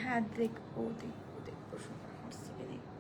হ্যাঁ দেখবো দেখবো দেখবো, হোয়াটসঅ্যাপে দেখবো।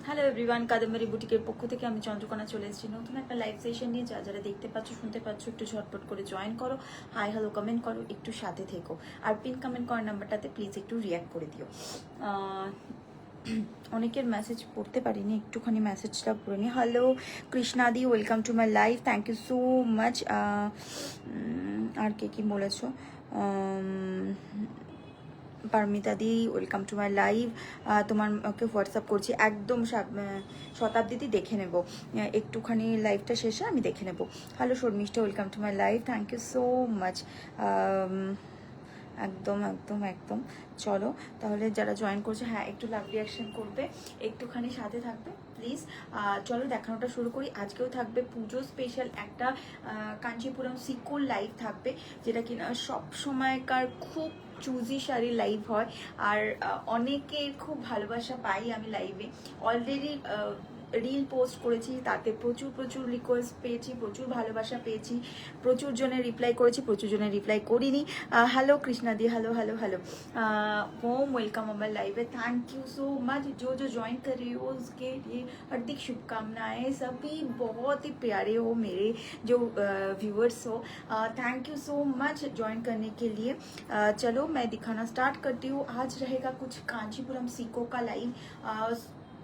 হ্যালো এভরিওয়ান, কাদম্বরী বুটিকের পক্ষ থেকে আমি চন্দ্রকোনা চলে এসেছি নতুন একটা লাইভ সেশন নিয়ে। যারা দেখতে পাচ্ছ শুনতে পাচ্ছ একটু ঝটপট করে জয়েন করো, হাই হ্যালো কমেন্ট করো, একটু সাথে থেকো, আর পিন কমেন্ট করার নাম্বারটাতে প্লিজ একটু রিয়াক্ট করে দিও। অনেকের মেসেজ পড়তে পারিনি, একটুখানি মেসেজটা পড়ে নি। হ্যালো কৃষ্ণাদি, welcome to my live, thank you so much. আর কে কি বলেছো? Paramita di, welcome to my live. তোমার ওকে হোয়াটসঅ্যাপ করছি, একদম শতাব্দীতে দেখে নেব, একটুখানি লাইভটা শেষে আমি দেখে নেব। Hello Sharmishtha, welcome to my live, thank you so much. একদম একদম একদম। চলো তাহলে যারা জয়েন করছে, হ্যাঁ একটু লাভ রিয়াকশন করবে, একটুখানি সাথে থাকবে প্লিজ। চলো দেখানোটা শুরু করি। আজকেও থাকবে পুজো স্পেশাল একটা কাঞ্চিপুরম সিকোল লাইভ থাকবে, যেটা কিনা সব সময়কার খুব চুজি শাড়ির লাইভ হয়, আর অনেকের খুব ভালোবাসা পাই আমি লাইভে। অলরেডি রিল পোস্ট করেছি, তাতে প্রচুর প্রচুর রিকোয়েস্ট পেয়েছি, প্রচুর ভালোবাসা পেয়েছি, প্রচুর জনের রিপ্লাই করেছি, প্রচুর জনের রিপ্লাই করিনি। Hello Krishna di, hello hello hello, home welcome हमारे लाइव है। थैंक यू सो मच जो जो ज्वाइन कर रहे हो उसके लिए हार्दिक शुभकामनाएं। सभी बहुत ही प्यारे हो मेरे जो व्यूअर्स हो, thank you so much join करने के लिए। चलो मैं दिखाना स्टार्ट करती हूँ। आज रहेगा कुछ कांचीपुरम सिको का लाइव।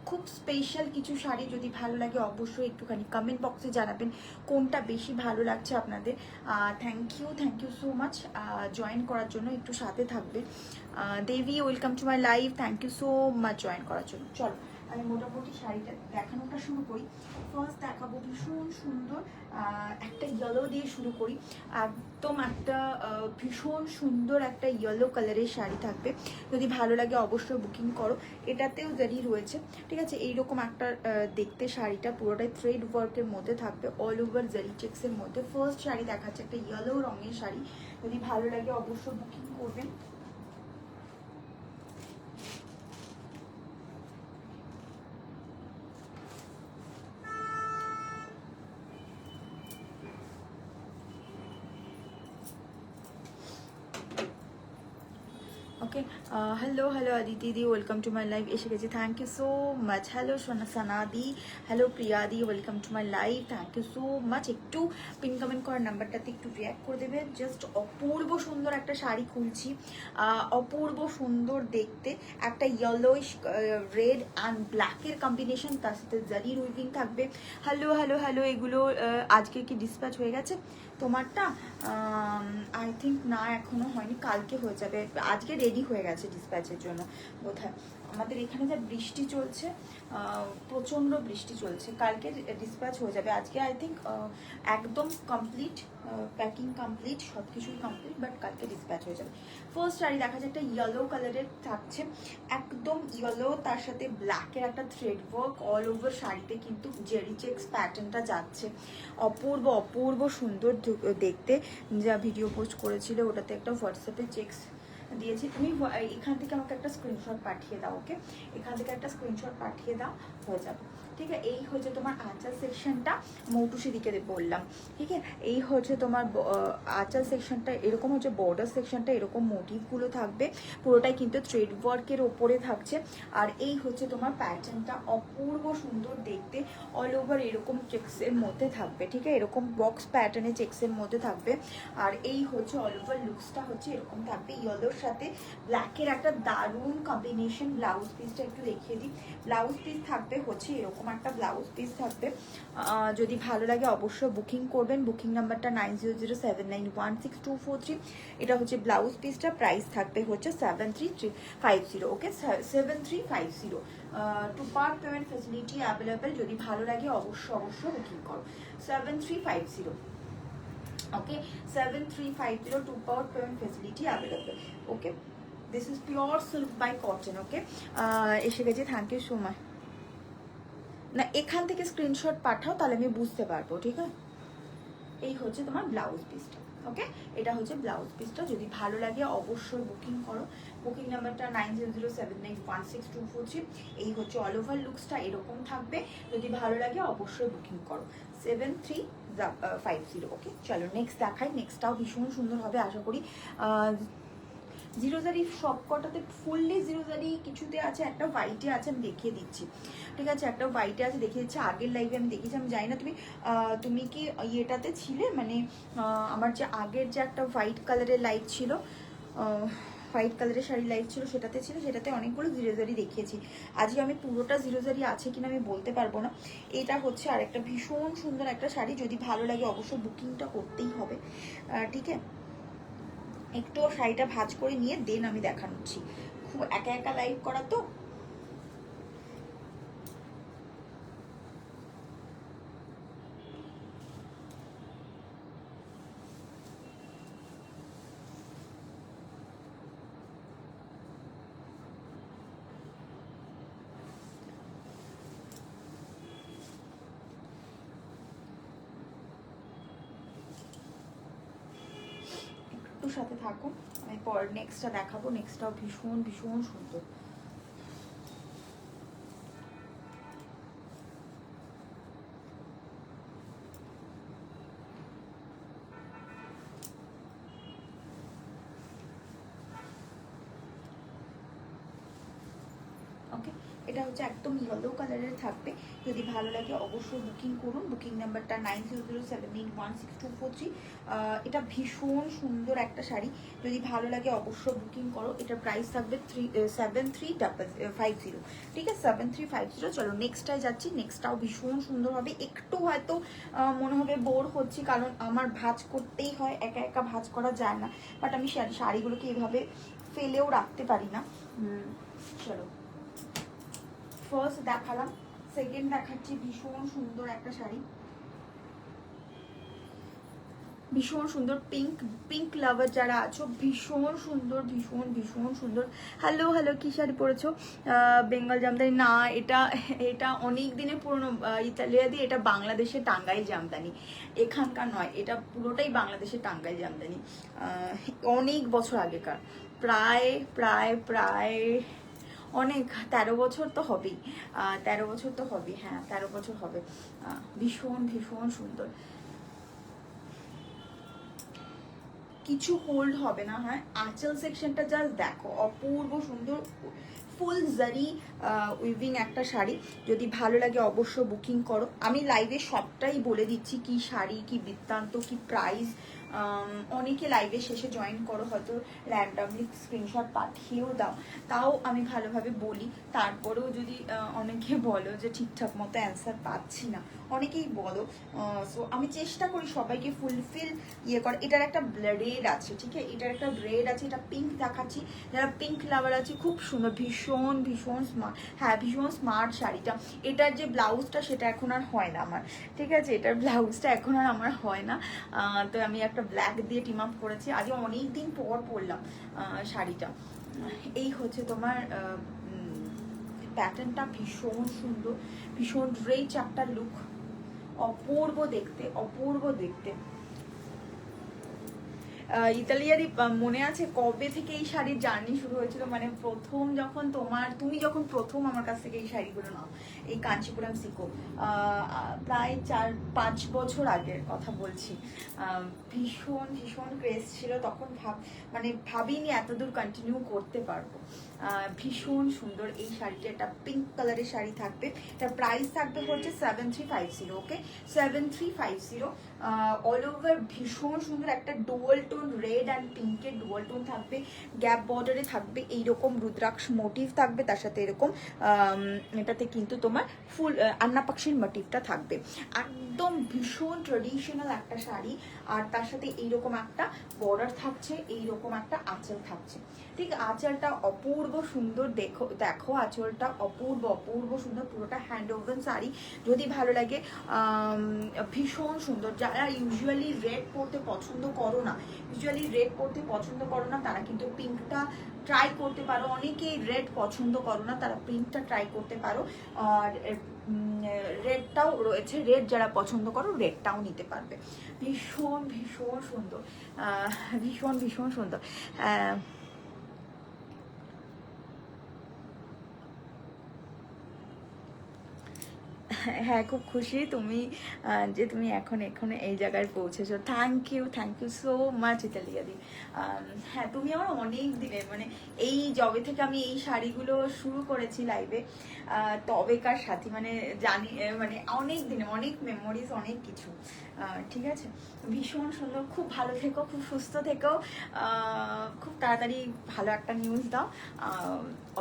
খুব স্পেশাল কিছু শাড়ি, যদি ভালো লাগে অবশ্যই একটুখানি কমেন্ট বক্সে জানাবেন কোনটা বেশি ভালো লাগছে আপনাদের। Thank you so much join করার জন্য, একটু সাথে থাকবে। Debi, welcome to my live, thank you so much join করার জন্য। চলো আমি মোটামুটি শাড়িটা দেখানোটা শুরু করি। ফার্স্ট দেখাবো ভীষণ সুন্দর একটা ইয়েলো দিয়ে শুরু করি। একদম একটা ভীষণ সুন্দর একটা ইয়েলো কালারের শাড়ি থাকবে, যদি ভালো লাগে অবশ্যই বুকিং করো। এটাতেও জারি রয়েছে, ঠিক আছে। এইরকম একটা দেখতে শাড়িটা পুরোটাই থ্রেড ওয়ার্কের মধ্যে থাকবে, অল ওভার জারি চেক্সের মধ্যে। ফার্স্ট শাড়ি দেখাচ্ছে একটা ইয়েলো রঙের শাড়ি, যদি ভালো লাগে অবশ্যই বুকিং করবেন। Okay, okay, hello hello Aditi di, welcome to my live, এসে গেছি, thank you so much. Hello Sana di, hello Priya di, welcome to my live, thank you so much. একটু পিন কমেন্ট করার নাম্বারটাতে একটু রিয়াক্ট করে দেবে। জাস্ট অপূর্ব সুন্দর একটা শাড়ি খুলছি, অপূর্ব সুন্দর দেখতে, একটা ইয়েলোইশ রেড অ্যান্ড ব্ল্যাকের কম্বিনেশন, তার সাথে জারির উইভিং থাকবে। হ্যালো হ্যালো হ্যালো, এগুলো আজকে কি ডিসপ্যাচ হয়ে গেছে তোমারটা? আই থিঙ্ক না, এখনো হয়নি, কালকে হয়ে যাবে। আজকে রেডি হয়ে গেছে ডিসপ্যাচের জন্য বোধহয়। আমাদের এখানে যা বৃষ্টি চলছে, প্রচণ্ড বৃষ্টি চলছে, কালকে ডিসপ্যাচ হয়ে যাবে। আজকে আই থিঙ্ক একদম কমপ্লিট, প্যাকিং কমপ্লিট, সব কিছুই কমপ্লিট, বাট কালকে ডিসপ্যাচ হয়ে যাবে। ফার্স্ট শাড়ি দেখা যায় একটা ইয়েলো কালারের থাকছে, একদম ইয়েলো, তার সাথে ব্ল্যাকের একটা থ্রেড ওয়ার্ক অল ওভার শাড়িতে, কিন্তু জেরি চেক্স প্যাটার্নটা যাচ্ছে। অপূর্ব অপূর্ব সুন্দর দেখতে। যা ভিডিও পোস্ট করেছিল ওটাতে একটা হোয়াটসঅ্যাপে চেক্স দিয়েছি, তুমি এখান থেকে আমাকে একটা স্ক্রিনশট পাঠিয়ে দাও। ওকে, এখান থেকে একটা স্ক্রিনশট পাঠিয়ে দাও, হয়ে যাবে। ঠিক আছে, এই হচ্ছে তোমার আঁচল সেকশনটা, মৌটুসি দিকে বললাম। ঠিক আছে, এই হচ্ছে তোমার আঁচল সেকশনটা, এরকম হচ্ছে বর্ডার সেকশনটা, এরকম মোটিভগুলো থাকবে, পুরোটাই কিন্তু থ্রেড ওয়ার্কের ওপরে থাকছে। আর এই হচ্ছে তোমার প্যাটার্নটা, অপূর্ব সুন্দর দেখতে, অল ওভার এরকম চেক্সের মধ্যে থাকবে। ঠিক আছে, এরকম বক্স প্যাটার্নে চেক্সের মধ্যে থাকবে। আর এই হচ্ছে অল ওভার লুকসটা হচ্ছে এরকম থাকবে, ইয়েলোর সাথে ব্ল্যাকের একটা দারুণ কম্বিনেশন। ব্লাউজ পিসটা একটু দেখিয়ে দিই, ব্লাউজ পিস থাকবে হচ্ছে এরকম একটা ব্লাউজ পিস থাকবে। যদি ভালো লাগে অবশ্যই বুকিং করবেন, বুকিং নাম্বারটা 9007916243। এটা হচ্ছে ব্লাউজ পিসটা, প্রাইস থাকবে হচ্ছে 7350। Okay, 7350। Two part payment facility available, যদি ভালো লাগে অবশ্যই বুকিং করো। 7350। Okay, 7350, two part payment facility available. Okay, this is pure silk by cotton. Okay, এসে গেছে, থ্যাংক ইউ সো মাচ। না, এখান থেকে স্ক্রিনশট পাঠাও, তাহলে আমি বুঝতে পারবো। ঠিক আছে, এই হচ্ছে তোমার ব্লাউজ পিসটা। ওকে, এটা হচ্ছে ব্লাউজ পিসটা, যদি ভালো লাগে অবশ্যই বুকিং করো। বুকিং নাম্বারটা 9007916243। এই হচ্ছে অল ওভার লুকসটা, এরকম থাকবে, যদি ভালো লাগে অবশ্যই বুকিং করো। 7350। ওকে, চলো নেক্সট দেখাই। নেক্সটটাও ভীষণ সুন্দর হবে আশা করি। জিরো জারি সব কটাতে ফুললি জিরো জারি, কিছুতে আছে, একটা হোয়াইটে আছে, আমি দেখিয়ে দিচ্ছি। ঠিক আছে, একটা হোয়াইটে আছে, দেখিয়ে দিচ্ছি। আগের লাইভে আমি দেখিয়েছি, আমি জানি না তুমি কি ইয়েটাতে ছিলে, মানে আমার যে আগের যে একটা হোয়াইট কালারের লাইভ ছিল, হোয়াইট কালারের শাড়ি লাইভ ছিল, সেটাতে ছিল, সেটাতে অনেকগুলো জিরো জারি দেখিয়েছি। আজকে আমি পুরোটা জিরো জারি আছে কিনা আমি বলতে পারবো না। এটা হচ্ছে আর একটা ভীষণ সুন্দর একটা শাড়ি, যদি ভালো লাগে অবশ্যই বুকিংটা করতেই হবে। ঠিক আছে, একটু শাড়িটা ভাঁজ করে নিয়ে দেন আমি দেখাচ্ছি, খুব একা একা লাইভ করা তো। একটু সাথে থাকুন, আমি পর নেক্সটটা দেখাবো। নেক্সটটাও ভীষণ ভীষণ সুন্দর। ওকে, এটা হচ্ছে একদম ইয়েলো কালারের থাকবে, যদি ভালো লাগে অবশ্যই বুকিং করুন। বুকিং নাম্বারটা 9007916243। এটা ভীষণ সুন্দর একটা শাড়ি, যদি ভালো লাগে অবশ্যই বুকিং করো। এটার প্রাইস থাকবে 7350। ঠিক আছে, 7350। চলো নেক্সটটায় যাচ্ছি। নেক্সটটাও ভীষণ সুন্দর হবে। একটু হয়তো মনে হবে বোর হচ্ছি, কারণ আমার ভাঁজ করতেই হয়, একা একা ভাঁজ করা যায় না, বাট আমি শাড়িগুলোকে এভাবে ফেলেও রাখতে পারি না। চলো, ফার্স্ট দেখালাম, সেকেন্ড দেখাচ্ছি ভীষণ সুন্দর একটা শাড়ি, ভীষণ সুন্দর। পিঙ্ক লাভার যারা আছো, ভীষণ সুন্দর, ভীষণ ভীষণ সুন্দর। হ্যালো হ্যালো, কি শাড়ি পরেছো? বেঙ্গল জামদানি না, এটা অনেক দিনের পুরনো ইতালিয়া দিয়ে, এটা বাংলাদেশের টাঙ্গাইল জামদানি, এখানকার নয়, এটা পুরোটাই বাংলাদেশের টাঙ্গাইল জামদানি, অনেক বছর আগেকার, প্রায় প্রায় প্রায় অনেক 13 বছর তো হবেই, 13 বছর তো হবে, হ্যাঁ 13 বছর হবে। ভীষণ ভীষণ সুন্দর। কিছু হোল্ড হবে না। হ্যাঁ, আঁচল সেকশনটা জাস্ট দেখো, অপূর্ব সুন্দর ফুল জারি উইভিং একটা শাড়ি। যদি ভালো লাগে অবশ্য বুকিং করো। আমি লাইভে সবটাই বলে দিচ্ছি, কি শাড়ি, কি বৃত্তান্ত, কি প্রাইস। অনেকে লাইভে শেষে জয়েন করো, হয়তো র্যান্ডামলি স্ক্রিনশট পাঠিয়েও দাও, তাও আমি ভালোভাবে বলি। তারপরেও যদি অনেকে বলো যে ঠিকঠাক মতো অ্যান্সার পাচ্ছি না, অনেকেই বলো, সো আমি চেষ্টা করি সবাইকে ফুলফিল ইয়ে কর। এটার একটা রেড আছে, ঠিক আছে, এটার একটা রেড আছে, এটা পিঙ্ক দেখাচ্ছি, যারা পিঙ্ক লাভার আছে খুব সুন্দর, ভীষণ ভীষণ স্মার্ট। হ্যাঁ, ভীষণ স্মার্ট শাড়িটা। এটার যে ব্লাউজটা সেটা এখন আর হয় না আমার, ঠিক আছে, এটার ব্লাউজটা এখন আর আমার হয় না। তো আমি একটা ব্ল্যাক দিয়ে টিম আপ করেছি, আজকে অনেক দিন পর পরলাম শাড়িটা। এই হচ্ছে তোমার প্যাটার্নটা, ভীষণ সুন্দর, ভীষণ রিচ একটা লুক, অপূর্ব দেখতে, অপূর্ব দেখতে। ইতালিয়ারই মনে আছে কবে থেকে এই শাড়ির জার্নি শুরু হয়েছিল? মানে প্রথম যখন তুমি যখন প্রথম আমার কাছ থেকে এই শাড়িগুলো নাও, এই কাঞ্চিপুরম সিকো, প্রায় 4-5 বছর আগের কথা বলছি। ভীষণ ভীষণ ক্রেজ ছিল তখন, মানে ভাবিনি এতদূর কন্টিনিউ করতে পারবো। ভীষণ সুন্দর এই শাড়িটা, এটা পিঙ্ক কালারের শাড়ি থাকবে। এটার প্রাইস থাকবে হচ্ছে 7350। ওকে, 7350। অল ওভার ভীষণ সুন্দর একটা ডুয়াল টোন, রেড অ্যান্ড পিঙ্কের ডুয়াল টোন থাকবে। গ্যাপ বর্ডারে থাকবে এইরকম রুদ্রাক্ষ মোটিভ থাকবে, তার সাথে এরকম এটাতে কিন্তু তোমার ফুল আন্না পাখির মোটিভটা থাকবে। একদম ভীষণ ট্রেডিশনাল একটা শাড়ি, আর তার সাথে এইরকম একটা বর্ডার থাকছে, এইরকম একটা আঁচল থাকছে। ঠিক, আঁচলটা অপূর্ব সুন্দর, দেখো আঁচলটা অপূর্ব অপূর্ব সুন্দর, পুরোটা হ্যান্ড ওভেন শাড়ি। যদি ভালো লাগে, ভীষণ সুন্দর। যারা ইউজুয়ালি রেড পরতে পছন্দ করো না, তারা কিন্তু পিঙ্কটা ট্রাই করতে পারো। অনেকেই রেড পছন্দ করো না, তারা পিঙ্কটা ট্রাই করতে পারো। আর রেডটাও রয়েছে, রেড যারা পছন্দ করো রেডটাও নিতে পারবে। ভীষণ ভীষণ সুন্দর, ভীষণ ভীষণ সুন্দর। হ্যাঁ, খুব খুশি যে তুমি এখন এই জায়গায় পৌঁছেছো। থ্যাংক ইউ সো মাচ ইতালিয়াদি। হ্যাঁ, তুমি আমার অনেক দিনের, মানে এই জবে থেকে আমি এই শাড়িগুলো শুরু করেছি লাইভে, তবেকার সাথী, মানে জানি, মানে অনেক দিনে অনেক মেমোরিজ, অনেক কিছু। ঠিক আছে, ভীষণ সুন্দর। খুব ভালো থেকো, খুব সুস্থ থেকো, খুব তাড়াতাড়ি ভালো একটা নিউজ দাও,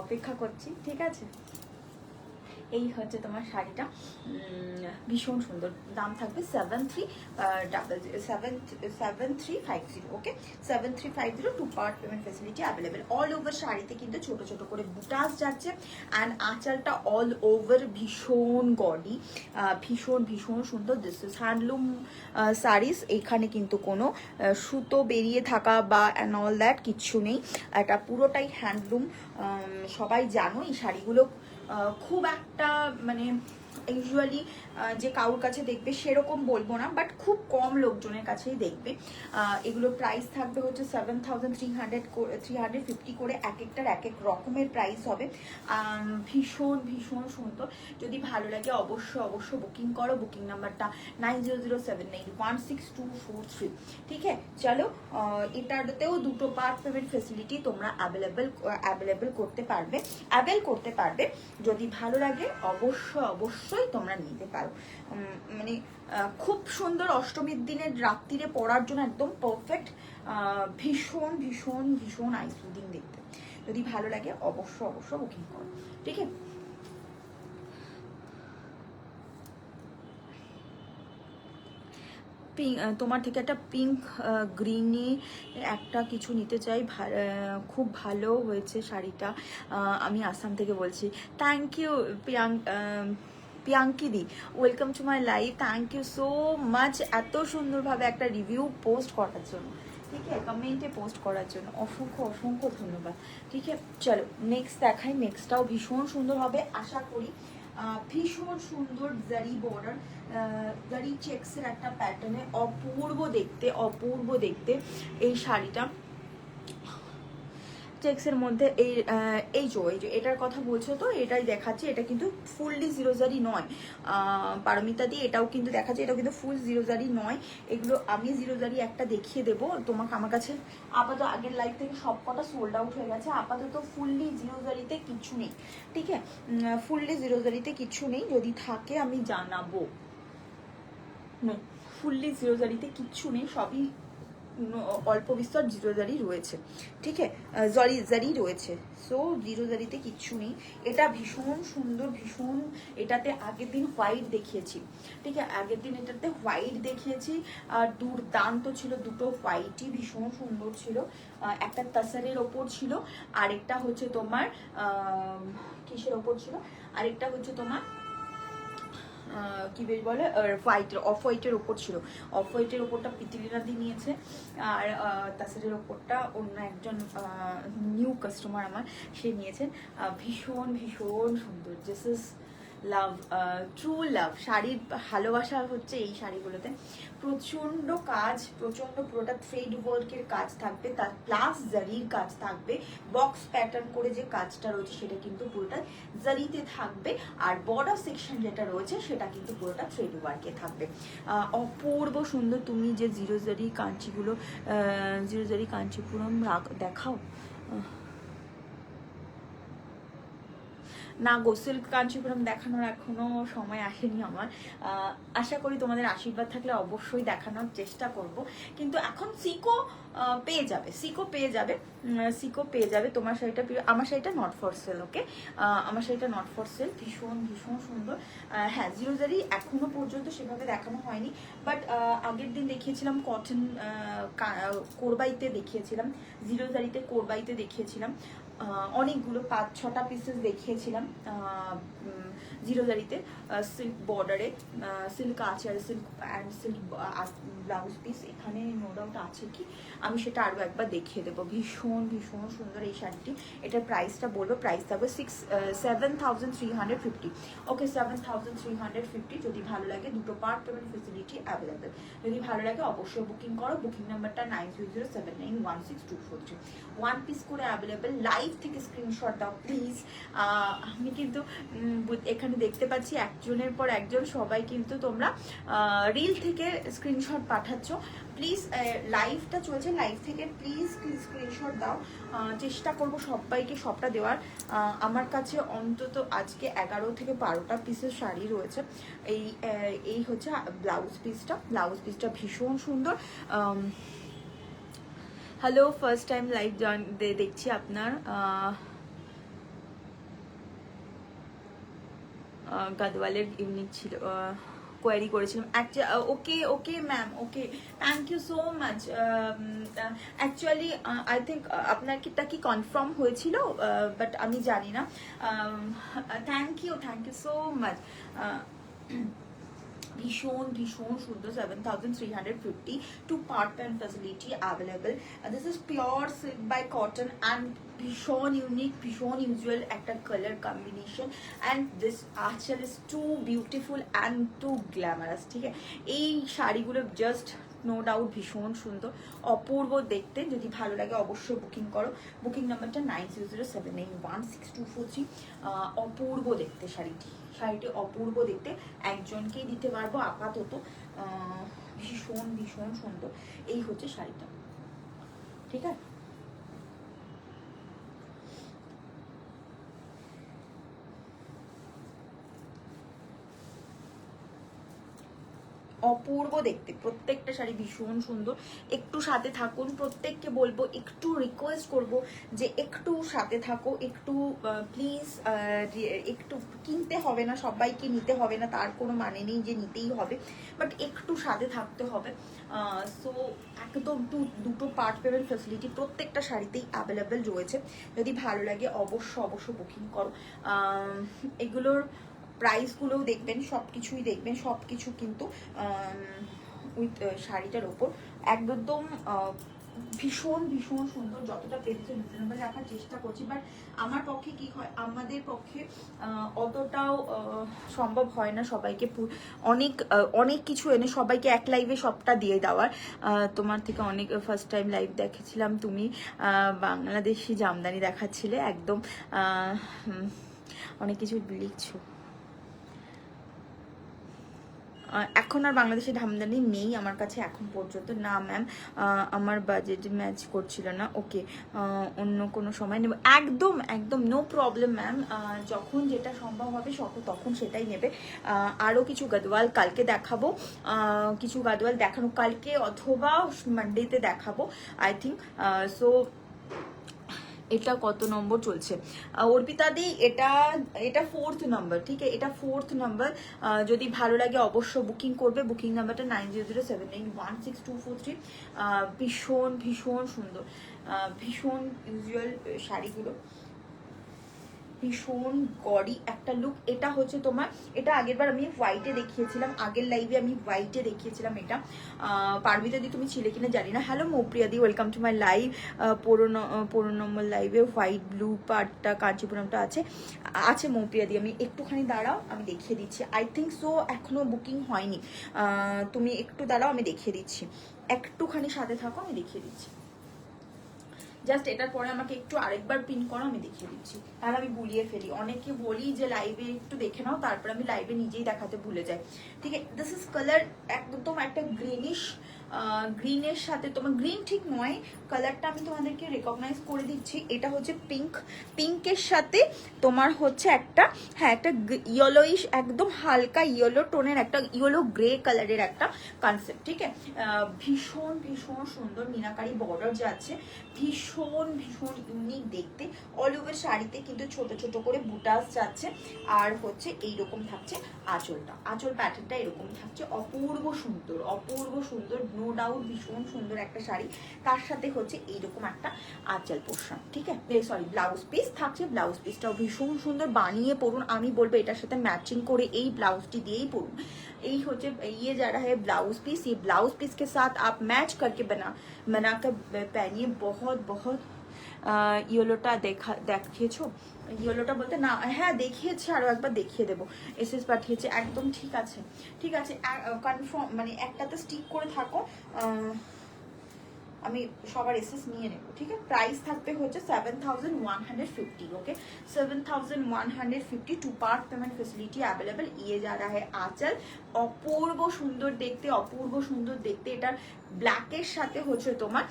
অপেক্ষা করছি, ঠিক আছে। এই হচ্ছে তোমার শাড়িটা, ভীষণ সুন্দর। দাম থাকবে 7350। Okay, 7350। 2 part payment facility available. All over শাড়িতে কিন্তু ছোট ছোট করে বুটাস যাচ্ছে, অ্যান্ড আঁচলটা অল ওভার ভীষণ গডি, ভীষণ ভীষণ সুন্দর। This is handloom saris. এখানে কিন্তু কোনো সুতো বেরিয়ে থাকা বা অ্যান্ড অল দ্যাট কিচ্ছু নেই, এটা পুরোটাই হ্যান্ডলুম। সবাই জানো এই শাড়িগুলো খুব একটা, মানে ইউজুয়ালি যে কারোর কাছে দেখবে সেরকম বলবো না, বাট খুব কম লোকজনের কাছেই দেখবে। এগুলোর প্রাইস থাকবে হচ্ছে 7350 করে, এক একটার এক এক রকমের প্রাইস হবে। ভীষণ ভীষণ সুন্দর। যদি ভালো লাগে অবশ্য বুকিং করো। বুকিং নাম্বারটা 9007816243। ঠিক আছে, চলো। এটাতেও 2 পার্ট পেমেন্ট ফেসিলিটি তোমরা অ্যাভেলেবল করতে পারবে। যদি ভালো লাগে অবশ্যই তোমরা নিতে পারো। মানে খুব সুন্দর, অষ্টমীর দিনের রাত্রিরে পরার জন্য একদম পারফেক্ট। ভীষণ ভীষণ ভীষণ আই সুদিং দেখতে। যদি ভালো লাগে অবশ্য বুকিং করো, ঠিক আছে। তোমার থেকে একটা পিঙ্ক গ্রিনি একটা কিছু নিতে চাই, খুব ভালো হয়েছে শাড়িটা। আমি আসাম থেকে বলছি। Thank you Piyanki di, welcome to my live. Thank you so much এত সুন্দরভাবে একটা রিভিউ পোস্ট করার জন্য, ঠিক আছে, কমেন্টে পোস্ট করার জন্য অসংখ্য ধন্যবাদ। ঠিক আছে, চলো নেক্সট দেখাই। নেক্সটটাও ভীষণ সুন্দর হবে আশা করি। ভীষণ সুন্দর জারি বর্ডার, জারি চেক্সের একটা প্যাটার্নে, অপূর্ব দেখতে এই শাড়িটা। চেক্সের মধ্যে এই যে এটার কথা বলছো তো, এটাই দেখাচ্ছে। এটা কিন্তু ফুললি জিরোজারি নয় পারমিতা দি, এটাও কিন্তু দেখাচ্ছে, এটাও কিন্তু ফুল জিরোজারি নয়। এগুলো আমি জিরোজারি একটা দেখিয়ে দেবো তোমাকে। আমার কাছে আপাতত আগের লাইফ থেকে সব কটা সোল্ড আউট হয়ে গেছে। আপাতত ফুললি জিরোজারিতে কিছু নেই, ঠিক আছে? ফুললি জিরোজারিতে কিছু নেই, যদি থাকে আমি জানাবো। ফুললি জিরোজারিতে কিচ্ছু নেই, সবই অল্প বিস্তর জিরোজারি রয়েছে, ঠিক আছে? জারি রয়েছে, সো জিরোজারিতে কিচ্ছু নেই। এটা ভীষণ সুন্দর, ভীষণ। এটাতে আগের দিন হোয়াইট দেখিয়েছি, ঠিক আছে? আগের দিন এটাতে হোয়াইট দেখিয়েছি, আর দুর্দান্ত ছিল। দুটো হোয়াইটই ভীষণ সুন্দর ছিল। একটা তাসারের ওপর ছিল, আরেকটা হচ্ছে তোমার কিসের ওপর ছিল, আরেকটা হচ্ছে তোমার কি বেশ বলে হোয়াইটের, অফ হোয়াইটের ওপর ছিল। অফ হোয়াইটের ওপরটা পিতিলিনা দিয়ে নিয়েছে, আর তাসারের ওপরটা অন্য একজন নিউ কাস্টমার আমার, সে নিয়েছেন। ভীষণ ভীষণ সুন্দর। This is love, true love. শাড়ির ভালোবাসা হচ্ছে এই শাড়িগুলোতে। প্রচণ্ড কাজ, প্রচণ্ড, পুরোটা থ্রেড ওয়ার্কের কাজ থাকবে, তার প্লাস জারির কাজ থাকবে। বক্স প্যাটার্ন করে যে কাজটা রয়েছে সেটা কিন্তু পুরোটা জারিতে থাকবে, আর বর্ডার সেকশন যেটা রয়েছে সেটা কিন্তু পুরোটা থ্রেড ওয়ার্কে থাকবে। অপূর্ব সুন্দর। তুমি যে জিরো জারি কাঞ্চিগুলো, জিরো জারি কাঞ্চিপুরম দেখাও না গো, সিল্ক কাঞ্চিপুরম দেখানোর এখনো সময় আসেনি আমার। আশা করি তোমাদের আশীর্বাদ থাকলে অবশ্যই দেখানোর চেষ্টা করব। কিন্তু এখন সিকো পেয়ে যাবে, সিকো পেয়ে যাবে, সিকো পেয়ে যাবে। তোমার শাড়িটা, আমার শাড়িটা নট ফর সেল, ওকে? আমার শাড়িটা নট ফর সেল। ভীষণ ভীষণ সুন্দর। হ্যাঁ, জিরো জারি এখনো পর্যন্ত সেভাবে দেখানো হয়নি, বাট আগের দিন দেখিয়েছিলাম কটন কোরবাইতে দেখিয়েছিলাম, জিরো জারিতে কোরবাইতে দেখিয়েছিলাম অনেকগুলো, 5-6টা পিসেস দেখিয়েছিলাম জিরো জারিতে, সিল্ক বর্ডারে, সিল্ক আছে, আর silk and silk blouse piece এখানে নো ডাউট আছে কি, আমি সেটা আরও একবার দেখিয়ে দেবো। ভীষণ ভীষণ সুন্দর এই শাড়িটি। এটার প্রাইসটা বলবো, প্রাইস থাকবে 7,350, ওকে? 7,350। যদি ভালো লাগে, দুটো পার্ট পেমেন্ট ফেসিলিটি অ্যাভেলেবেল। যদি ভালো লাগে অবশ্যই বুকিং করো। বুকিং নাম্বারটা 9307916243। ওয়ান পিস করে অ্যাভেলেবেল। লাইভ থেকে স্ক্রিনশট দাও প্লিজ। আমি কিন্তু এখানে দেখতে পাচ্ছি একজনের পর একজন সবাই কিন্তু তোমরা রিল থেকে স্ক্রিনশট পাঠাচ্ছ। প্লিজ, লাইভটা চলছে, লাইভ থেকে প্লিজ স্ক্রিনশট দাও। চেষ্টা করব সবাইকে সবটা দেওয়ার। আমার কাছে অন্তত আজকে 11 থেকে 12টা পিসের শাড়ি রয়েছে। এই হচ্ছে ব্লাউজ পিসটা। ব্লাউজ পিসটা ভীষণ সুন্দর। Hello, first time live join দেখছি আপনার। গাদওয়ালের ইউনিক ছিল, কোয়ারি করেছিলাম। Okay okay ma'am, okay, thank you so much. Actually I think আপনার কি কনফার্ম হয়েছিল, বাট আমি জানি না। Thank you so much. ভীষণ ভীষণ সুন্দর। 7,350, 2 part pen facility available. This is pure silk by cotton and ভীষণ ইউনিক, ভীষণ ইউজুয়াল একটা কালার কম্বিনেশন, অ্যান্ড দিস আঁচল is too beautiful and too glamorous, ঠিক আছে? এই শাড়িগুলো জাস্ট নো ডাউট ভীষণ সুন্দর, অপূর্ব দেখতে। যদি ভালো লাগে অবশ্যই বুকিং করো। বুকিং নাম্বারটা 9007916243। অপূর্ব দেখতে শাড়িটি, শাড়িটি অপূর্ব দেখতে। একজনকেই দিতে পারবো আপাতত। ভীষণ ভীষণ সুন্দর। এই হচ্ছে শাড়িটা, ঠিক আছে? অপূর্ব দেখতে, প্রত্যেকটা শাড়ি ভীষণ সুন্দর। একটু সাথে থাকুন, প্রত্যেককে বলবো, একটু রিকোয়েস্ট করব যে একটু সাথে থাকো, একটু প্লিজ। একটু কিনতে হবে না, সবাইকে নিতে হবে না, তার কোনো মানে নেই যে নিতেই হবে, বাট একটু সাথে থাকতে হবে। সো একদম দুটো পার্ট পেমেন্ট ফ্যাসিলিটি প্রত্যেকটা শাড়িতেই অ্যাভেলেবেল রয়েছে। যদি ভালো লাগে অবশ্যই বুকিং করো। এগুলোর প্রাইসগুলোও দেখবেন, সব কিছুই দেখবেন, সব কিছু কিন্তু উইথ শাড়িটার ওপর একদম ভীষণ ভীষণ সুন্দর, যতটা পেরেছে রিজনেবল রাখার চেষ্টা করছি, বাট আমার পক্ষে কি হয়, আমাদের পক্ষে অতটাও সম্ভব হয় না সবাইকে অনেক অনেক কিছু এনে সবাইকে এক লাইভে সবটা দিয়ে দেওয়ার। তোমার থেকে অনেক ফার্স্ট টাইম লাইভ দেখেছিলাম, তুমি বাংলাদেশি জামদানি দেখাচ্ছিলে একদম, অনেক কিছু লিখছো। এখন আর বাংলাদেশে ধামদানি নেই আমার কাছে এখন পর্যন্ত, না ম্যাম, আমার বাজেট ম্যাচ করছিল না। ওকে, অন্য কোনো সময় নেব, একদম একদম নো প্রবলেম ম্যাম, যখন যেটা সম্ভব হবে তখন সেটাই নেবে। আরও কিছু গাদওয়াল কালকে দেখাবো, কিছু গাদওয়াল দেখানো কালকে অথবা মানডেতে দেখাবো আই থিঙ্ক। সো এটা কত নম্বর চলছে অর্পিতা দি? এটা এটা 4th নাম্বার, ঠিক আছে, এটা 4th নাম্বার। যদি ভালো লাগে অবশ্য বুকিং করবে, বুকিং নাম্বারটা 9007916243। ভীষণ ভীষণ সুন্দর, ভীষণ ইউজুয়াল শাড়িগুলো, ভীষণ গড়ি একটা লুক। এটা হচ্ছে তোমার, এটা আগেরবার আমি হোয়াইটে দেখিয়েছিলাম, আগের লাইভে আমি হোয়াইটে দেখিয়েছিলাম এটা। পারমিতা দি তুমি ছিলে কিনা জানি না। Hello Moupriya the, welcome to my live. 15 নম্বর লাইভে হোয়াইট ব্লু পার্টটা কাঞ্চিপুরমটা আছে আছে মৌপ্রিয়া দি। আমি একটুখানি দাঁড়াও, আমি দেখিয়ে দিচ্ছি। আই থিঙ্ক সো এখনো বুকিং হয়নি, তুমি একটু দাঁড়াও, আমি দেখিয়ে দিচ্ছি, একটুখানি সাথে থাকো, আমি দেখিয়ে দিচ্ছি। জাস্ট এটার পরে আমাকে একটু আরেকবার পিন করো, আমি দেখিয়ে দিচ্ছি, তাহলে আমি ভুলিয়ে ফেলি। অনেকে বলি যে লাইভে একটু দেখে নাও, তারপর আমি লাইভে নিজেই দেখাতে ভুলে যাই। ঠিক আছে, দিস ইজ কালার একদম একটা গ্রিনিশ, গ্রিনের সাথে তোমার গ্রিন ঠিক নয়, কালারটা আমি তোমাদেরকে রেকগনাইজ করে দিচ্ছি। এটা হচ্ছে পিঙ্ক, পিঙ্কের সাথে তোমার হচ্ছে একটা, হ্যাঁ একটা ইয়েলোইশ, একদম হালকা ইয়েলো টোনের, একটা ইয়েলো গ্রে কালারের একটা কনসেপ্ট। ঠিক আছে, ভীষণ ভীষণ সুন্দর মিনাকারি বর্ডার যাচ্ছে, ভীষণ ভীষণ ইউনিক দেখতে। অল ওভার শাড়িতে কিন্তু ছোট ছোট করে বুটাস যাচ্ছে, আর হচ্ছে এইরকম থাকছে আঁচলটা, আঁচল প্যাটার্নটা এরকম থাকছে, অপূর্ব সুন্দর, অপূর্ব সুন্দর, নো ডাউট ভীষণ সুন্দর একটা শাড়ি। তার সাথে হচ্ছে এইরকম একটা আঁচল পোর্শন, ঠিক আছে, সরি ব্লাউজ পিস থাকছে, ব্লাউজ পিসটাও ভীষণ সুন্দর, বানিয়ে পরুন। আমি বলবো এটার সাথে ম্যাচিং করে এই ব্লাউজটি দিয়েই পরুন। এই হচ্ছে ये जा रहा है ब्लाउज पीस, ये ब्लाउज पीस के साथ आप मैच करके बना कर पहनिए। बहुत बहुत ইয়েলোটা দেখিয়েছো, ইয়েলোটা বলতে না, হ্যাঁ দেখিয়েছে, আরও একবার দেখিয়ে দেবো, এসএস পাঠিয়েছে, একদম ঠিক আছে, ঠিক আছে, কনফার্ম, মানে একটাতে স্টিক করে থাকো, আমি সবার এসএস নিয়ে নেব, ঠিক আছে। প্রাইস থাকবে হচ্ছে 7150, ওকে 7150, 2 पार्ट पेमेंट फैसिलिटी अवेलेबल। ये जा रहा है आंचल, অপূর্ব সুন্দর দেখতে, অপূর্ব সুন্দর দেখতে। এটার ব্ল্যাকের সাথে হচ্ছে তোমার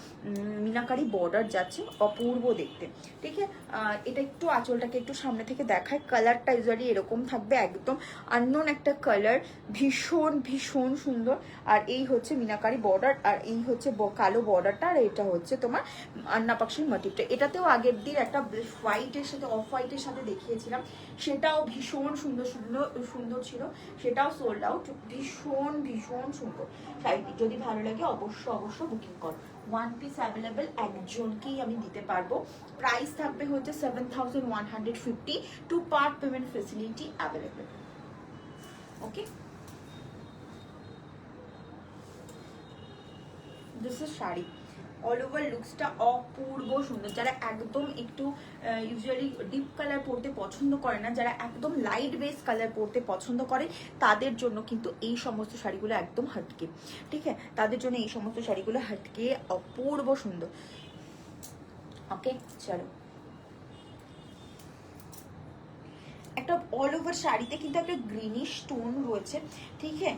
মিনাকারি বর্ডার যাচ্ছে, অপূর্ব দেখতে, ঠিক আছে। এটা একটু আঁচলটাকে একটু সামনে থেকে দেখায়, কালারটা ইউজুয়ালি এরকম থাকবে, একদম আননোন একটা কালার, ভীষণ ভীষণ সুন্দর। আর এই হচ্ছে মিনাকারি বর্ডার, আর এই হচ্ছে কালো বর্ডারটা, আর এটা হচ্ছে তোমার আন্না পাখির মোটিভটা। এটাতেও আগের দিন একটা হোয়াইটের সাথে অফ হোয়াইটের সাথে দেখিয়েছিলাম, সেটাও ভীষণ সুন্দর সুন্দর সুন্দর ছিল, সেটাও সোল্ড আউট। ভীষণ ভীষণ সুন্দর শাড়িটি, যদি ভালো লাগে অবশ্য অবশ্য বুকিং করো। 1 পিস অ্যাভেলেবেল, একজনকেই আমি দিতে পারবো। প্রাইস থাকবে হচ্ছে 7150, 2 part payment facility available, okay. This is sari, all over লুকসটা অপূর্ব সুন্দর। যারা একদম একটু ইউজুয়ালি ডিপ কালার পরতে পছন্দ করে না, যারা একদম লাইট বেস কালার পরতে পছন্দ করে, তাদের জন্য কিন্তু এই সমস্ত শাড়িগুলো একদম হটকে, ঠিক আছে, তাদের জন্য এই সমস্ত শাড়িগুলো হটকে অপূর্ব সুন্দর, ওকে। চলো, একটা অল ওভার শাড়িতে কিন্তু একটা গ্রিনিশ টোন রয়েছে, ঠিক আছে।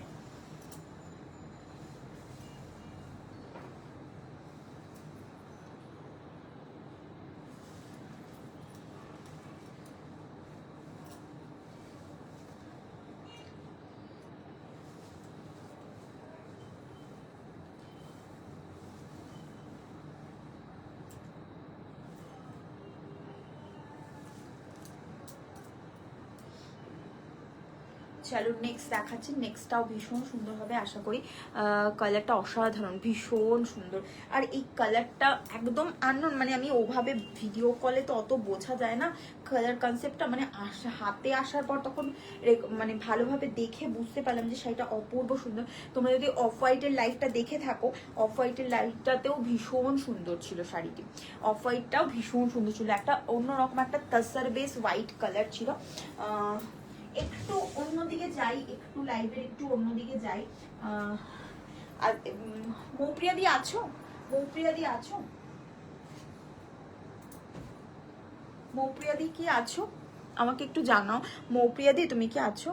চলো নেক্সট দেখাচ্ছি। নেক্সটটাও ভীষণ সুন্দর হবে আশা করি। কালারটা অসাধারণ, ভীষণ সুন্দর। আর এই কালারটা একদম আননোন, মানে আমি ওভাবে ভিডিও কলে তো অত বোঝা যায় না কালার কনসেপ্টটা, মানে হাতে আসার পর তখন মানে ভালোভাবে দেখে বুঝতে পারলাম যে শাড়িটা অপূর্ব সুন্দর। তোমরা যদি অফ হোয়াইটের লাইফটা দেখে থাকো, অফ হোয়াইটের লাইফটাতেও ভীষণ সুন্দর ছিল শাড়িটি। অফ হোয়াইটটাও ভীষণ সুন্দর ছিল, একটা অন্যরকম একটা তাসার বেস হোয়াইট কালার ছিল। একটু অন্যদিকে যাই, একটু লাইভের একটু অন্যদিকে যাই। আর মৌপ্রিয়া দি আছো? মৌপ্রিয়া দি আছো? মৌপ্রিয়া দি কি আছো? আমাকে একটু জানাও। মৌপ্রিয়া দি তুমি কি আছো?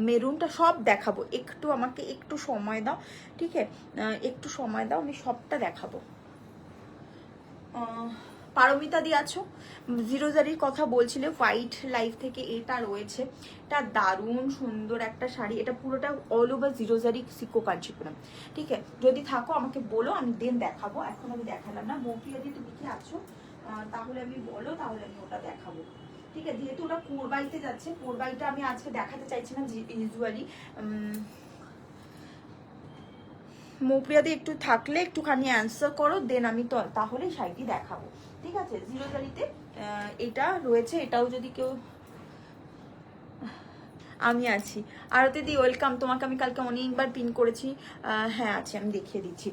মেরুনটা সব দেখাবো, একটু আমাকে একটু সময় দাও, ঠিক আছে? একটু সময় দাও, আমি সবটা দেখাবো। পারমিতা দি আছো? জিরোজারির কথা বলছিলে, হোয়াইট লাইফ থেকে এটা রয়েছে। এটা দারুণ সুন্দর একটা শাড়ি, এটা পুরোটা অল ওভার জিরোজারি সিকো কাঞ্চিপুরম, ঠিক আছে? যদি থাকো আমাকে বলো, আমি দেন দেখাবো। এখন আমি দেখালাম না। মৌপিয়া দি তুমি কি আছো? তাহলে আমি বলো, তাহলে আমি ওটা দেখাবো, ঠিক আছে? যেহেতু ওটা পোরবাইতে যাচ্ছে, পোরবাইটা আমি আজকে দেখাতে চাইছি না ইউজুয়ালি। মৌপ্রিয়াদি একটু থাকলে একটুখানি অ্যান্সার করো, দেন আমি তো তাহলে শাড়িটি দেখাবো, ঠিক আছে? জিরোজারিতে এটা রয়েছে, এটাও যদি কেউ। আমি আছি। আরতি দি ওয়েলকাম, তোমাকে আমি কালকে অনেকবার পিন করেছি। হ্যাঁ আছি, আমি দেখিয়ে দিচ্ছি।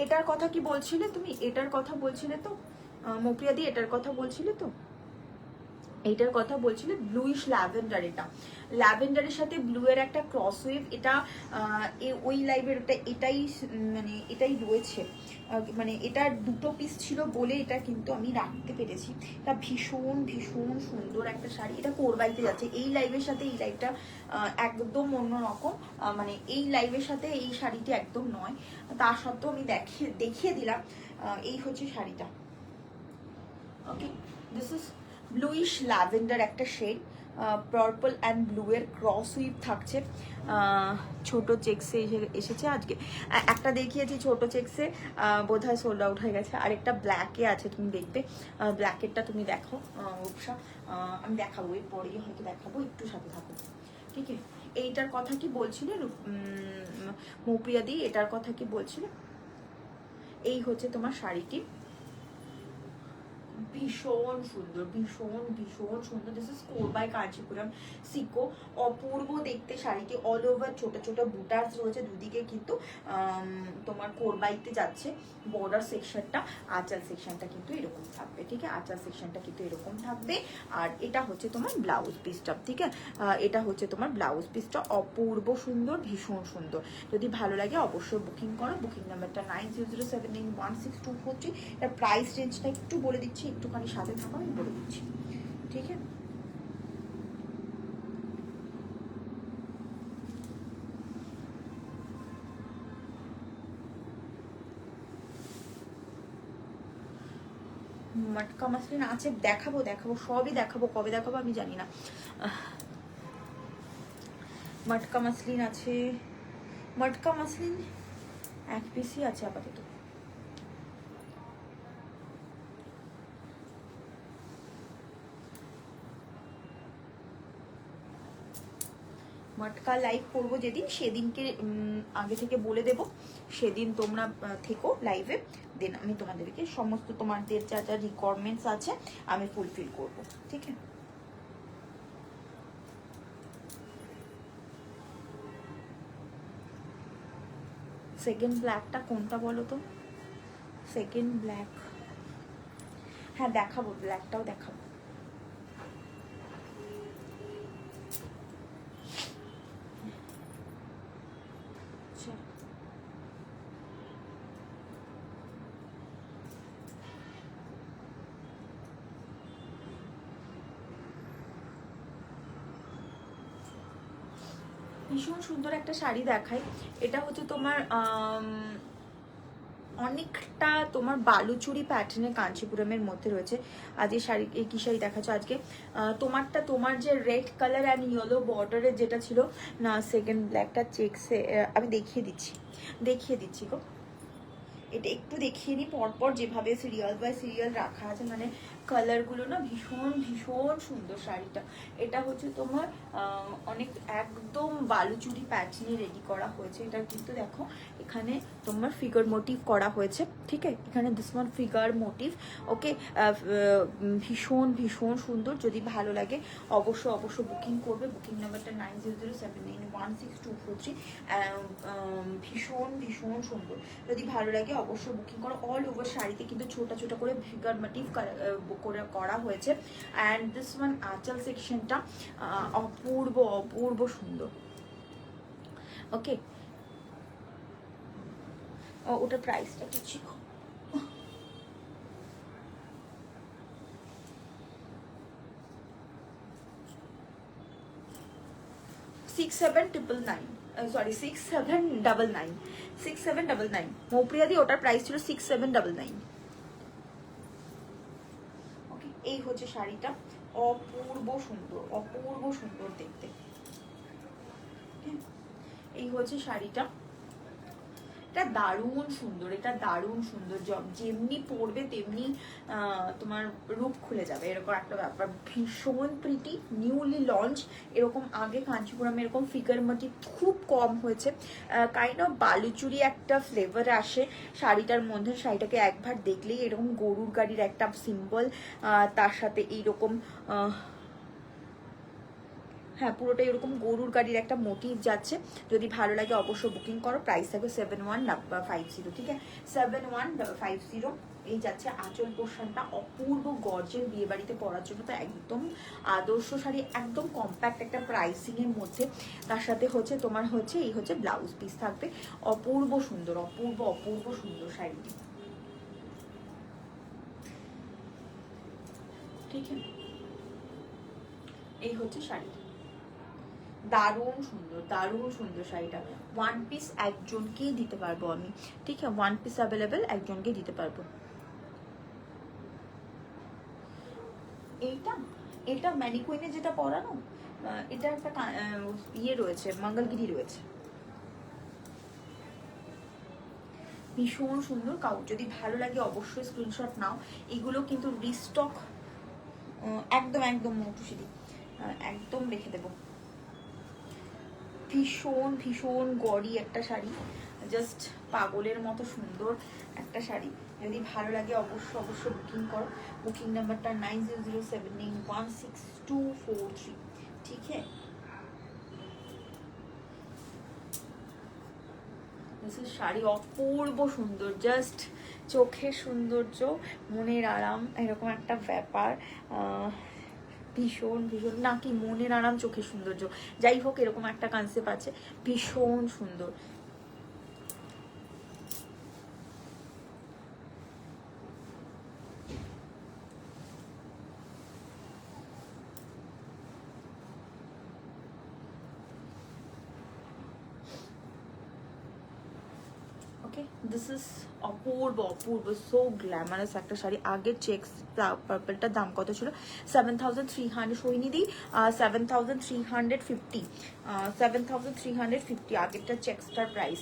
এটার কথা কি বলছিলে তুমি? এটার কথা বলছিলে তো মৌপ্রিয়া দি, এটার কথা বলছিলে তো? এইটার কথা বলছিলে ব্লুইশ ল্যাভেন্ডার। এটা ল্যাভেন্ডারের সাথে ব্লু এর একটা ক্রস ওয়েভ, এটা ওই লাইভের ওটা এটাই, মানে এটাই রয়েছে। মানে এটার দুটো পিস ছিল বলে এটা কিন্তু আমি রাখতে পেরেছি। এটা ভীষণ ভীষণ সুন্দর একটা শাড়ি, এটা কোরবাইতে যাচ্ছে। এই লাইভের সাথে এই লাইভটা একদম অন্যরকম, মানে এই লাইভের সাথে এই শাড়িটি একদম নয়। তা সত্ত্বেও আমি দেখিয়ে দিলাম। এই হচ্ছে শাড়িটা। ওকে, দিস ইজ ব্লুইশ ল্যাভেন্ডার একটা শেড, পার্পল অ্যান্ড ব্লু এর ক্রস উইভ থাকছে। ছোট চেক্সে এসেছে আজকে। একটা দেখিয়েছি ছোট চেক্সে, বোধহয় সোল্ড আউট হয়ে গেছে। আর একটা ব্ল্যাকে আছে, তুমি দেখবে। ব্ল্যাকেরটা তুমি দেখো রূপসা, আমি দেখাবো এর পরেই হয়তো দেখাবো, একটু সাথে থাকো, ঠিক আছে? এইটার কথা কি বলছিলে মৌপ্রিয়া দি? এটার কথা কি বলছিলে? এই হচ্ছে তোমার শাড়িটি, ভীষণ সুন্দর, ভীষণ ভীষণ সুন্দর। দিস ইজ কোরবাই কাঞ্চিপুরম সিকো, অপূর্ব দেখতে শাড়িটি। অল ওভার ছোট ছোট বুটার্স রয়েছে দুদিকে, কিন্তু তোমার কোরবাইতে যাচ্ছে। বর্ডার সেকশনটা, আঁচল সেকশনটা কিন্তু এরকম থাকবে, ঠিক আছে? আঁচল সেকশনটা কিন্তু এরকম থাকবে। আর এটা হচ্ছে তোমার ব্লাউজ পিসটা, ঠিক আছে? এটা হচ্ছে তোমার ব্লাউজ পিসটা, অপূর্ব সুন্দর, ভীষণ সুন্দর। যদি ভালো লাগে অবশ্যই বুকিং করো। বুকিং নাম্বারটা 9007916243। এটার প্রাইস রেঞ্জটা একটু বলে দিচ্ছি, একটুখানি সাথে থাকো, আমি বলে দিচ্ছি, ঠিক আছে? মটকা মাসলিন আছে, দেখাবো দেখাবো, সবই দেখাবো। কবে দেখাবো আমি জানি না। মটকা মাসলিন আছে, মটকা মাসলিন এক পিসই আছে আপাতত। মটকা লাইভ করবো যেদিন, সেদিনকে আগে থেকে বলে দেব, সেদিন তোমরা থেকো লাইভে। দেন আমি তোমাদেরকে সমস্ত তোমাদের যা যা রিকোয়ারমেন্টস আছে আমি ফুলফিল করব, ঠিক আছে? সেকেন্ড ব্ল্যাকটা কোনটা বলো তো? সেকেন্ড ব্ল্যাক, হ্যাঁ দেখাবো, ব্ল্যাকটাও দেখাবো। ভীষণ সুন্দর একটা শাড়ি দেখাই। এটা হচ্ছে তোমার অনেকটা তোমার বালুচুরি প্যাটার্নের কাঞ্চিপুরমের মধ্যে রয়েছে। আজ এই শাড়ি, এই কি শাড়ি দেখাচ্ছ আজকে? তোমারটা, তোমার যে রেড কালার অ্যান্ড ইয়েলো বর্ডারের যেটা ছিল না, সেকেন্ড ব্ল্যাকটা চেক্সে, আমি দেখিয়ে দিচ্ছি গো। এটা একটু দেখিয়ে নিই পরপর, যেভাবে সিরিয়াল বাই সিরিয়াল রাখা আছে, মানে কালারগুলো না ভীষণ ভীষণ সুন্দর শাড়িটা। এটা হচ্ছে তোমার অনেক একদম বালুচুরি প্যাটার্নে রেডি করা হয়েছে। এটা কিন্তু দেখো এখানে তোমার ফিগার মোটিভ করা হয়েছে, ঠিক আছে, এখানে দিস ওয়ান ফিগার মোটিভ। ওকে, ভীষণ ভীষণ সুন্দর। যদি ভালো লাগে অবশ্য বুকিং করবে। বুকিং নাম্বারটা 9007916243। ভীষণ ভীষণ সুন্দর। যদি ভালো লাগে অবশ্যই বুকিং করো। অল ওভার শাড়িতে কিন্তু ছোট ছোট করে ফিগার মোটিভ করা হয়েছে। অ্যান্ড দিস ওয়ান আঁচল সেকশনটা অপূর্ব অপূর্ব সুন্দর। ওকে, ওটার প্রাইসটা কি ছিল? 6799, সরি 6799 মৌপ্রিয়া দি, ওটার প্রাইস ছিল 6799। ওকে, এই হচ্ছে শাড়িটা, অপূর্ব সুন্দর অপূর্ব সুন্দর দেখতে। এই হচ্ছে শাড়িটা, এটা দারুণ সুন্দর, এটা দারুণ সুন্দর। যেমনি পরবে তেমনি তোমার রূপ খুলে যাবে, এরকম একটা ব্যাপার। ভীষণ প্রিটি, নিউলি লঞ্চ। এরকম আগে কাঞ্চিপুরমে এরকম ফিগার মোটিভ খুব কম হয়েছে। কাইন্ড অফ বালুচুরি একটা ফ্লেভার আসে শাড়িটার মধ্যে। শাড়িটাকে একবার দেখলেই এরকম গরুর গাড়ির একটা সিম্বল, তার সাথে এইরকম হ্যাঁ পুরোটাই এরকম গরুর গাড়ির একটা মোটিভ যাচ্ছে। যদি ভালো লাগে অবশ্যই বুকিং করো। প্রাইস থাকবে 7150, ঠিক আছে, 7150। এই যাচ্ছে আঁচল পোর্শনটা, অপূর্ব গর্জের বিয়ে বাড়িতে পরার জন্য তো একদম আদর্শ শাড়ি, একদম কম্প্যাক্ট একটা প্রাইসিং এর মধ্যে। তার সাথে হচ্ছে তোমার হচ্ছে এই হচ্ছে ব্লাউজ পিস থাকবে। অপূর্ব সুন্দর অপূর্ব অপূর্ব সুন্দর শাড়িটি, ঠিক আছে। এই হচ্ছে শাড়িটি, দারুণ সুন্দর শাড়িটা। ওয়ান পিস একজনকেই দিতে পারবো আমি, ঠিক আছে, ওয়ান পিস অ্যাভেলেবেল একজনকে দিতে পারবো। এটা ম্যানিকুইনে যেটা পরানো, এটা একটা ইয়ে রয়েছে, মঙ্গলগিরি রয়েছে। ভীষণ সুন্দর। যদি ভালো লাগে অবশ্যই স্ক্রিনশট নাও। এগুলো কিন্তু রিস্টক, একদম একদম মৌটুসিদি, একদম রেখে দেবো। ভীষণ ভীষণ গড়ি একটা শাড়ি, জাস্ট পাগলের মতো সুন্দর একটা শাড়ি। যদি ভালো লাগে অবশ্যই বুকিং করো। বুকিং নাম্বারটা 9007916243, ঠিক আছে। শাড়ি অপূর্ব সুন্দর, জাস্ট চোখের সৌন্দর্য, মনের আরাম, এরকম একটা ব্যাপার। ভীষণ ভীষণ নাকি মনের আরাম চোখের সৌন্দর্য, যাই হোক এরকম একটা কনসেপ্ট আছে। ভীষণ সুন্দর। This is Apurba Apurba, so glamorous একটা শাড়ি। আগের চেক্স পার্পলটার দাম কত ছিল? 7300 সইনি দিই, 7350, 7350 আগেরটা চেক্সটার প্রাইস।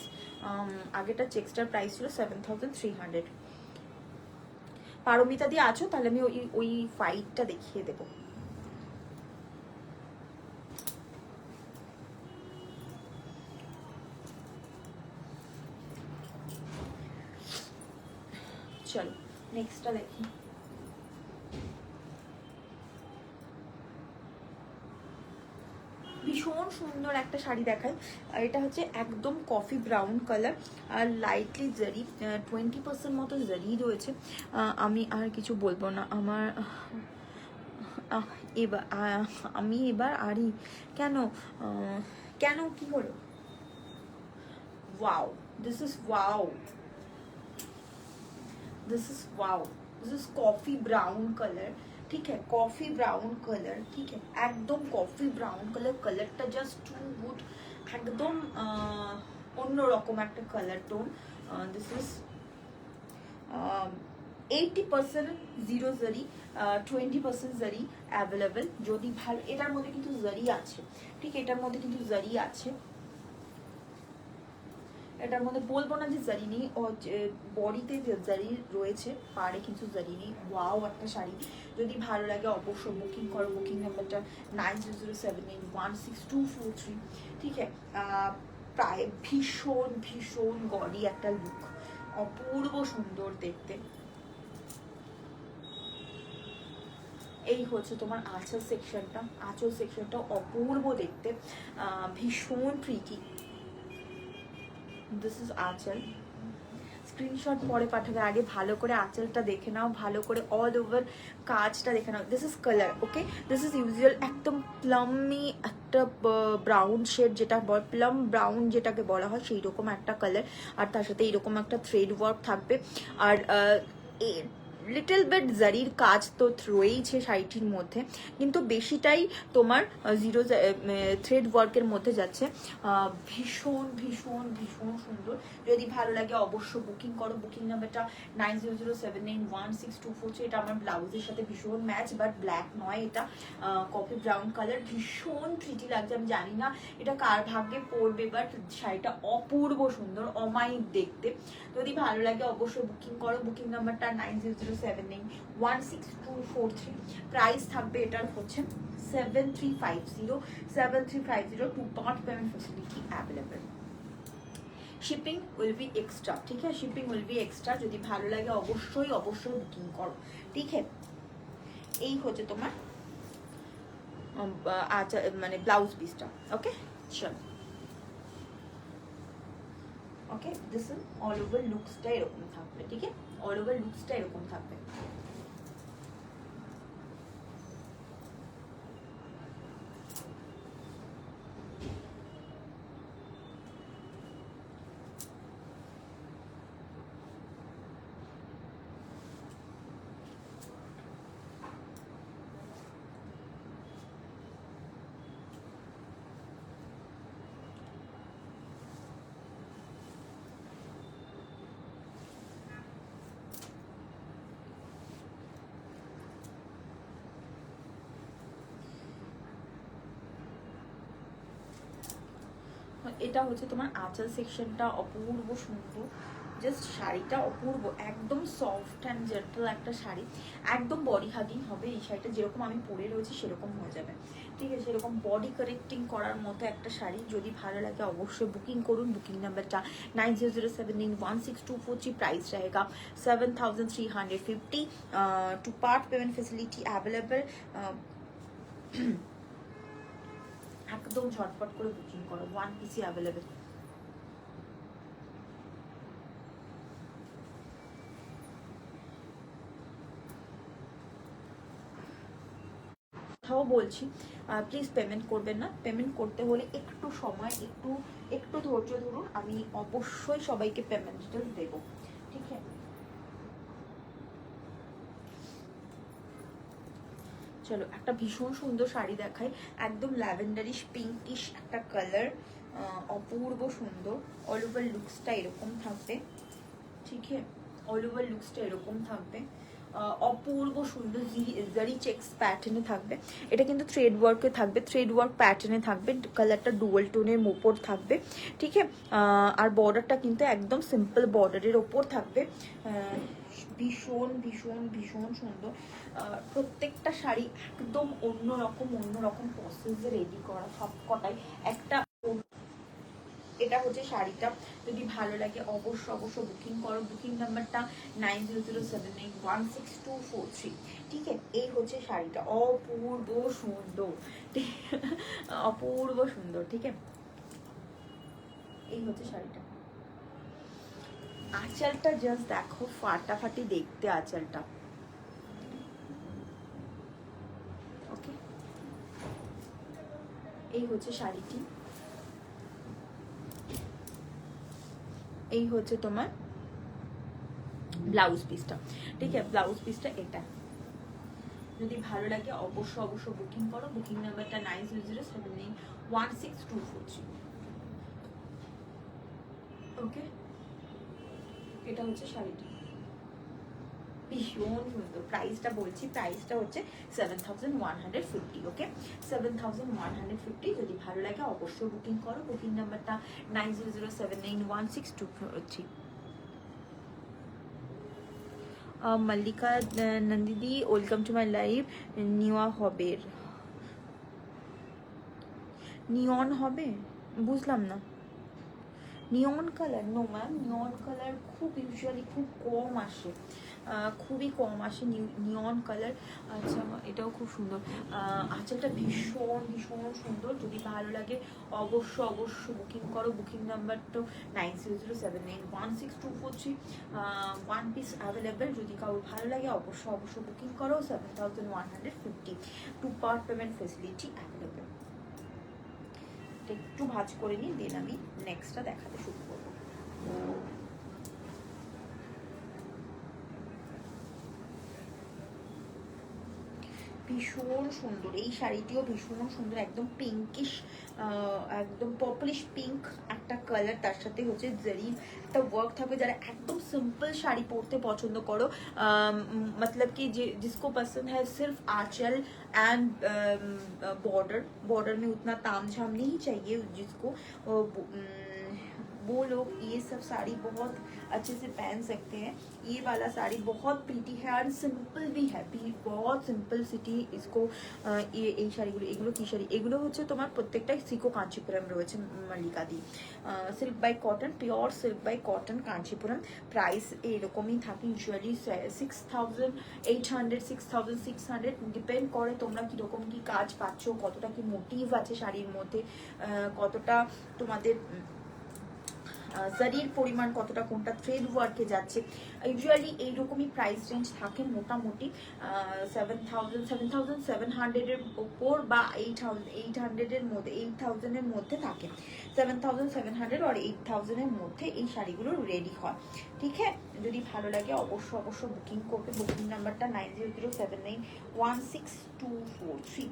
আগেরটা চেক্সটার প্রাইস ছিল 7300। পারমিতা দিয়ে আছো? তাহলে আমি ওই ফাইটটা দেখিয়ে দেবো। চলো নেক্সটটা দেখি। ভীষণ সুন্দর একটা শাড়ি দেখায়। এটা হচ্ছে একদম কফি ব্রাউন কালার আর লাইটলি জারি, 20% মতো জারি রয়েছে। আমি আর কিছু বলবো না। আমার আমি এবার আরই কেন কেন কি হলো? Wow, this is wow, this is wow, this is coffee brown colour, ठीक है, कॉफी ब्राउन कलर, ठीक है, एकदम कॉफी ब्राउन कलर। कलरটা জাস্ট টু গুড, একদম অন্যরকম একটা colour tone. This is 80% zero zari, 20% জারি অ্যাভেলেবেল। যদি ভালো, এটার মধ্যে কিন্তু জারি আছে, ঠিক, এটার মধ্যে কিন্তু জারি আছে। এটার মধ্যে বলবো না যে জারি নেই, ও বডিতে যে জারি রয়েছে, পাড়ে কিন্তু জারি নেই। ওয়াও একটা শাড়ি, যদি ভালো লাগে অবশ্যই বুকিং করো। বুকিং নাম্বারটা 9007816243। ঠিক আছে, প্রায় ভীষণ ভীষণ গডি একটা লুক, অপূর্ব সুন্দর দেখতে। এই হচ্ছে তোমার আঁচল সেকশনটা, আঁচল সেকশনটা অপূর্ব দেখতে, ভীষণ প্রিটি। দিস ইজ আঁচল। স্ক্রিনশট পরে পাঠাবে, আগে ভালো করে আঁচলটা দেখে নাও, ভালো করে অল ওভার কাজটা দেখে নাও। This is colour, okay, this is usual একদম প্লামি একটা ব্রাউন শেড, যেটা প্লাম ব্রাউন যেটাকে বলা হয় সেই রকম একটা কালার। আর তার সাথে এইরকম একটা থ্রেড ওয়ার্ক থাকবে। আর লিটল বেট জারির কাজ তো রয়েইছে শাড়িটির মধ্যে, কিন্তু বেশিটাই তোমার জিরো থ্রেড ওয়ার্কের মধ্যে যাচ্ছে। ভীষণ ভীষণ ভীষণ সুন্দর, যদি ভালো লাগে অবশ্যই বুকিং করো। বুকিং নাম্বারটা 9007916243। এটা আমার ব্লাউজের সাথে ভীষণ ম্যাচ, বাট ব্ল্যাক নয়, এটা কফি ব্রাউন কালার, ভীষণ প্রিটি লাগছে। আমি জানি না এটা কার ভাগ্যে পড়বে, বাট শাড়িটা অপূর্ব সুন্দর, অমায়িক দেখতে। যদি ভালো লাগে অবশ্যই বুকিং করো। বুকিং নাম্বারটা 9007916243। প্রাইস থাকবে এটার হচ্ছে 7350 two part payment facility available. Shipping will be extra, ঠিক আছে, শিপিং উইল বি এক্সট্রা। যদি ভালো লাগে অবশ্যই অবশ্যই বুকিং করো, ঠিক আছে। এই হচ্ছে তোমার মানে ব্লাউজ পিসটা, ওকে চলো। ওকে, দিস ইজ অল ওভার লুকসটা এরকম থাকবে, ঠিক আছে, অল ওভার লুকসটা এরকম থাকবে। এটা হচ্ছে তোমার আঁচল সেকশনটা, অপূর্ব সুন্দর, জাস্ট শাড়িটা অপূর্ব, একদম সফট অ্যান্ড জেন্টল একটা শাড়ি, একদম বডি হাগিং হবে এই শাড়িটা। যেরকম আমি পরে রয়েছি সেরকম হয়ে যাবে, ঠিক আছে, সেরকম বডি কারেক্টিং করার মতো একটা শাড়ি। যদি ভালো লাগে অবশ্যই বুকিং করুন। বুকিং নাম্বারটা 9007916243। প্রাইস रहेगा 7350। Two part payment facility available. একদম ঝটপট করে বুকিং করো, ওয়ান পিসি অ্যাভেলেবেল। কথাও বলছি, প্লিজ পেমেন্ট করবেন না। পেমেন্ট করতে হলে একটু সময়, একটু ধৈর্য ধরুন, আমি অবশ্যই সবাইকে পেমেন্ট ডিটেলস দেবো, ঠিক আছে। চলো একটা ভীষণ সুন্দর শাড়ি দেখাই, একদম ল্যাভেন্ডারিশ পিঙ্কিশ একটা কালার, অপূর্ব সুন্দর। অল ওভার লুকসটা এরকম থাকবে, ঠিক আছে, অল ওভার লুকসটা এরকম থাকবে, অপূর্ব সুন্দর জারি চেক্স প্যাটার্নে থাকবে। এটা কিন্তু থ্রেড ওয়ার্কে থাকবে, থ্রেড ওয়ার্ক প্যাটার্নে থাকবে, কালারটা ডুয়াল টোনের ওপর থাকবে, ঠিক আছে। আর বর্ডারটা কিন্তু একদম সিম্পল বর্ডারের ওপর থাকবে, ভীষণ ভীষণ ভীষণ সুন্দর। প্রত্যেকটা শাড়ি একদম অন্যরকম প্রসেসে রেডি করা, সব কটাই একটা। এটা হচ্ছে শাড়িটা, যদি ভালো লাগে অবশ্যই বুকিং করো। বুকিং নাম্বারটা 9007916243। ঠিক আছে, এই হচ্ছে শাড়িটা, অপূর্ব সুন্দর, অপূর্ব সুন্দর, ঠিক আছে। এই হচ্ছে শাড়িটা। আঁচলটা জাস্ট দেখো, ফাটাফাটি দেখতে আঁচলটা, ওকে। এই হচ্ছে শাড়িটি, এই হচ্ছে তোমার ব্লাউজ পিসটা, ঠিক আছে, ব্লাউজ পিসটা এটা। যদি ভালো লাগে অবশ্যই বুকিং করো। বুকিং নাম্বারটা 9007916243। ওকে, এটা হচ্ছে শাড়িটি। ভীষণ সুন্দর। প্রাইসটা বলছি, প্রাইসটা হচ্ছে 7150। ওকে, 7150। যদি ভালো লাগে অবশ্যই বুকিং করো। বুকিং নাম্বারটা 9007916243। মল্লিকা নন্দিদি, ওয়েলকাম টু মাই লাইভ। নিওয়া হবে, নিয়ন হবে, বুঝলাম না। Neon colour? No ma'am, neon colour খুব ইউজুয়ালি খুব কম আসে, খুবই কম আসে নিয়ন কালার। আচ্ছা, এটাও খুব সুন্দর। আঁচলটা ভীষণ ভীষণ সুন্দর। যদি ভালো লাগে অবশ্য অবশ্য বুকিং করো। বুকিং নাম্বার তো 9007916243। One piece available. যদি কারোর ভালো লাগে অবশ্য অবশ্য বুকিং করো। 7150। 2 পার্ট পেমেন্ট ফেসিলিটি অ্যাভেলেবেল। একটু ভাঁজ করে নিই, দেন আমি নেক্সটটা দেখাতে শুরু করবো। ভীষণ সুন্দর এই শাড়িটিও, ভীষণ সুন্দর, একদম পিঙ্কিশ, একদম পার্পলিশ পিঙ্ক একটা কালার। তার সাথে হচ্ছে জারি একটা ওয়ার্ক থাকবে। যারা একদম সিম্পল শাড়ি পরতে পছন্দ করো, मतलब कि जिसको पसंद है सिर्फ आंचल एंड बॉर्डर में उतना तामझाम नहीं चाहिए, जिसको वो लोग ये सब साड़ी बहुत अच्छे से पहन सकते हैं। ये वाला साड़ी बहुत प्रीटी है और सिंपल भी है, बहुत सिंपल सिटी इसको। ये এই শাড়িগুলো, এগুলো কি শাড়ি? এগুলো হচ্ছে তোমার প্রত্যেকটাই সিকো কাঞ্চিপুরম রয়েছে Mallika di. Silk by cotton, pure silk by cotton Kanchipuram. Price এরকমই থাকে ইউজুয়ালি 6800, 6600, ডিপেন্ড করে তোমরা কীরকম কি কাজ পাচ্ছ, কতটা কি মোটিভ আছে শাড়ির মধ্যে, কতটা তোমাদের জারির পরিমাণ কতটা, কোনটা থ্রেড ওয়ার্কে যাচ্ছে। ইউজুয়ালি এইরকমই প্রাইস রেঞ্জ থাকে মোটামুটি 7700-এর ওপর বা 800-এর মধ্যে, 8000-এর মধ্যে থাকে। 7700 আর 8000-এর মধ্যে এই শাড়িগুলো রেডি হয়। ঠিক আছে, যদি ভালো লাগে অবশ্য অবশ্য বুকিং করবে। বুকিং নাম্বারটা 9007916243।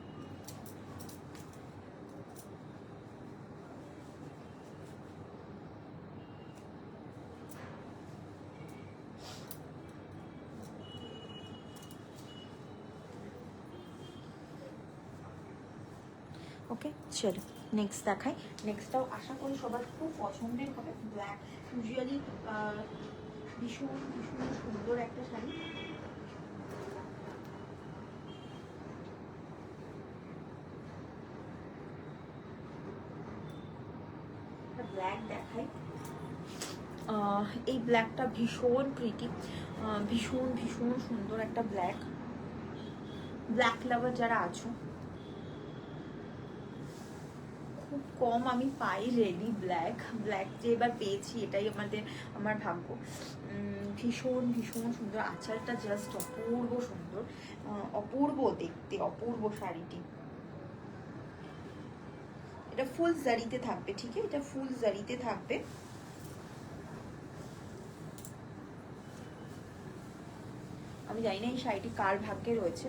ওকে, চলো নেক্সট দেখাই। নেক্সটটাও আশা করি সবার খুব পছন্দের হবে। ব্ল্যাক, ইউজুয়ালি ভীষণ ভীষণ সুন্দর একটা শাড়ি। ব্ল্যাক দেখাই। এই ব্ল্যাকটা ভীষণ প্রিটি, ভীষণ ভীষণ সুন্দর একটা ব্ল্যাক। ব্ল্যাক লাভার যারা আছো, খুব কম আমি পাই রেডি ব্ল্যাক। ব্ল্যাক যে এবার পেয়েছি এটাই আমার ভাগ্য। ভীষণ ভীষণ সুন্দর। আঁচলটা জাস্ট অপূর্ব সুন্দর, অপূর্ব দেখতে, অপূর্ব শাড়িটি। এটা ফুল জারিতে থাকবে, ঠিক আছে, এটা ফুল জারিতে থাকবে। আমি জানি না এই শাড়িটি কার ভাগ্যে রয়েছে।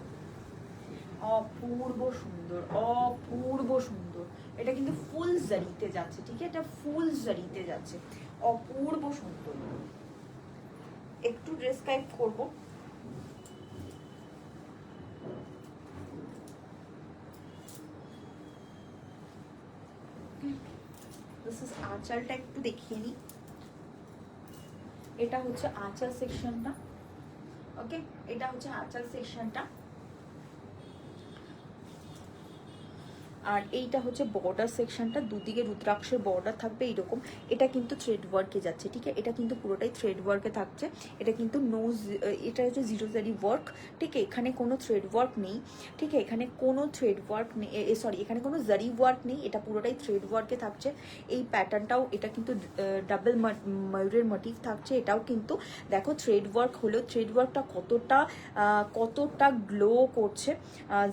অপূর্ব সুন্দর, অপূর্ব সুন্দর। এটা কিন্তু ফুল জারিতে যাচ্ছে, ঠিক আছে, এটা ফুল জারিতে যাচ্ছে, অপূর্ব সুন্দর। একটু ডেসক্রাইব করব। আঁচলটা একটু দেখিয়ে নি। এটা হচ্ছে আঁচল সেকশনটা। ওকে, এটা হচ্ছে আঁচল সেকশনটা। আর এইটা হচ্ছে বর্ডার সেকশনটা। দুদিকে রুদ্রাক্ষের বর্ডার থাকবে এইরকম। এটা কিন্তু থ্রেড ওয়ার্কে যাচ্ছে, ঠিক আছে, এটা কিন্তু পুরোটাই থ্রেড ওয়ার্কে থাকছে। এটা কিন্তু এটা হচ্ছে জিরো জারি ওয়ার্ক, ঠিক আছে, এখানে কোনো থ্রেড ওয়ার্ক নেই, ঠিক আছে, এখানে কোনো থ্রেড ওয়ার্ক নেই, সরি এখানে কোনো জারি ওয়ার্ক নেই, এটা পুরোটাই থ্রেড ওয়ার্কে থাকছে। এই প্যাটার্নটাও, এটা কিন্তু ডাবল ময়ূরের মোটিভ থাকছে। এটাও কিন্তু দেখো থ্রেড ওয়ার্ক হলেও থ্রেড ওয়ার্কটা কতটা গ্লো করছে।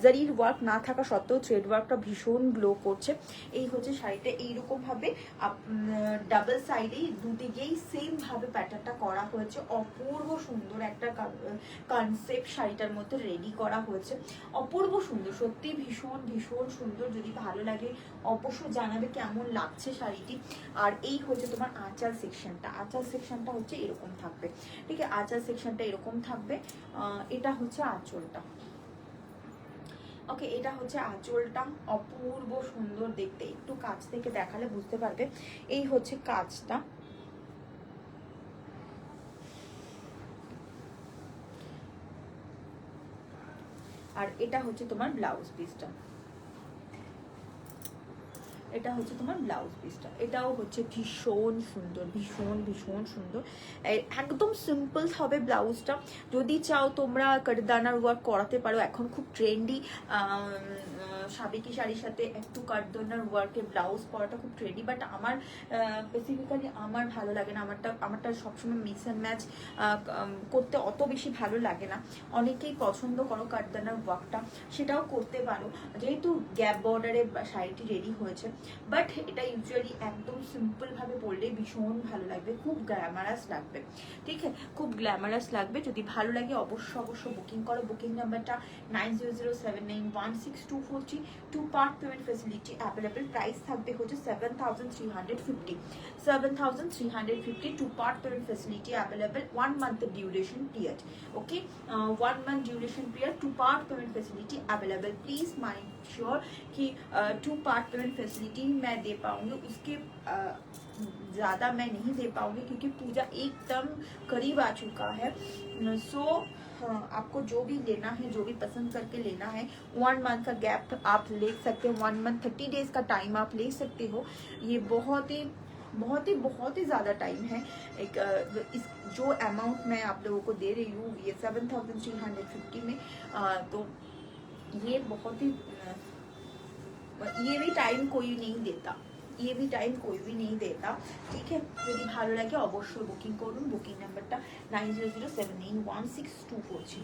জারির ওয়ার্ক না থাকা সত্ত্বেও থ্রেড ওয়ার্কটা ভীষণ ভীষণ গ্লো করছে। এই হচ্ছে শাড়িটা, এইরকমভাবে ডাবল সাইডেই দুদিকেই সেম ভাবে প্যাটার্নটা করা হয়েছে। অপূর্ব সুন্দর একটা কনসেপ্ট শাড়িটার মধ্যে রেডি করা হয়েছে, অপূর্ব সুন্দর, সত্যি ভীষণ ভীষণ সুন্দর। যদি ভালো লাগে অবশ্যই জানাবে কেমন লাগছে শাড়িটি। আর এই হচ্ছে তোমার আঁচল সেকশনটা, আঁচল সেকশনটা হচ্ছে এরকম থাকবে, ঠিক আছে, আঁচল সেকশনটা এরকম থাকবে। এটা হচ্ছে আঁচলটা, ওকে, এটা হচ্ছে আঁচলটা, অপূর্ব সুন্দর দেখতে, একটু কাছ থেকে দেখালে বুঝতে পারবে। এই হচ্ছে কাজটা, আর এটা হচ্ছে তোমার ব্লাউজ পিসটা, এটা হচ্ছে তোমার ব্লাউজ পিসটা। এটাও হচ্ছে ভীষণ সুন্দর, ভীষণ ভীষণ সুন্দর, একদম সিম্পল হবে ব্লাউজটা। যদি চাও তোমরা কাঠদানার ওয়ার্ক করাতে পারো, এখন খুব ট্রেন্ডি, সাবেকি শাড়ির সাথে একটু কাঠদানার ওয়ার্কের ব্লাউজ পরাটা খুব ট্রেন্ডি, বাট আমার স্পেসিফিক্যালি আমার ভালো লাগে না, আমারটা সবসময় মিক্স অ্যান্ড ম্যাচ করতে অত বেশি ভালো লাগে না। অনেকেই পছন্দ করো কাঠদানার ওয়ার্কটা, সেটাও করতে পারো, যেহেতু গ্যাপ বর্ডারে শাড়িটি রেডি হয়েছে। বাট এটা ইউজুয়ালি একদম সিম্পল ভাবে পরলে ভীষণ ভালো লাগবে, খুব গ্ল্যামারাস লাগবে, ঠিক আছে, খুব গ্ল্যামারাস লাগবে। যদি ভালো লাগে অবশ্যই বুকিং করো। বুকিং নাম্বারটা 9007916243। 2 part payment facility available. Price থাকবে হচ্ছে 7350, 7350। 2 part payment facility available, 1 month duration period, okay, 1 month duration period, 2 part payment facility available. Please mind sure कि 2 पार्ट पेमेंट फैसिलिटी मैं दे पाऊंगी, उसके ज़्यादा मैं नहीं दे पाऊंगी क्योंकि पूजा एकदम करीब आ चुका है। सो आपको जो भी लेना है, जो भी पसंद करके लेना है, 1 मंथ का गैप आप ले सकते हो, 1 मंथ 30 डेज का टाइम आप ले सकते हो। ये बहुत ही ज़्यादा टाइम है। एक इस जो अमाउंट मैं आप लोगों को दे रही हूँ ये 7350 में, तो ये बहुत ही ये भी टाइम कोई नहीं देता, ये भी टाइम कोई भी नहीं देता, ठीक है। যদি ভালো লাগে অবশ্যই বুকিং করুন। বুকিং নাম্বারটা 9007916243,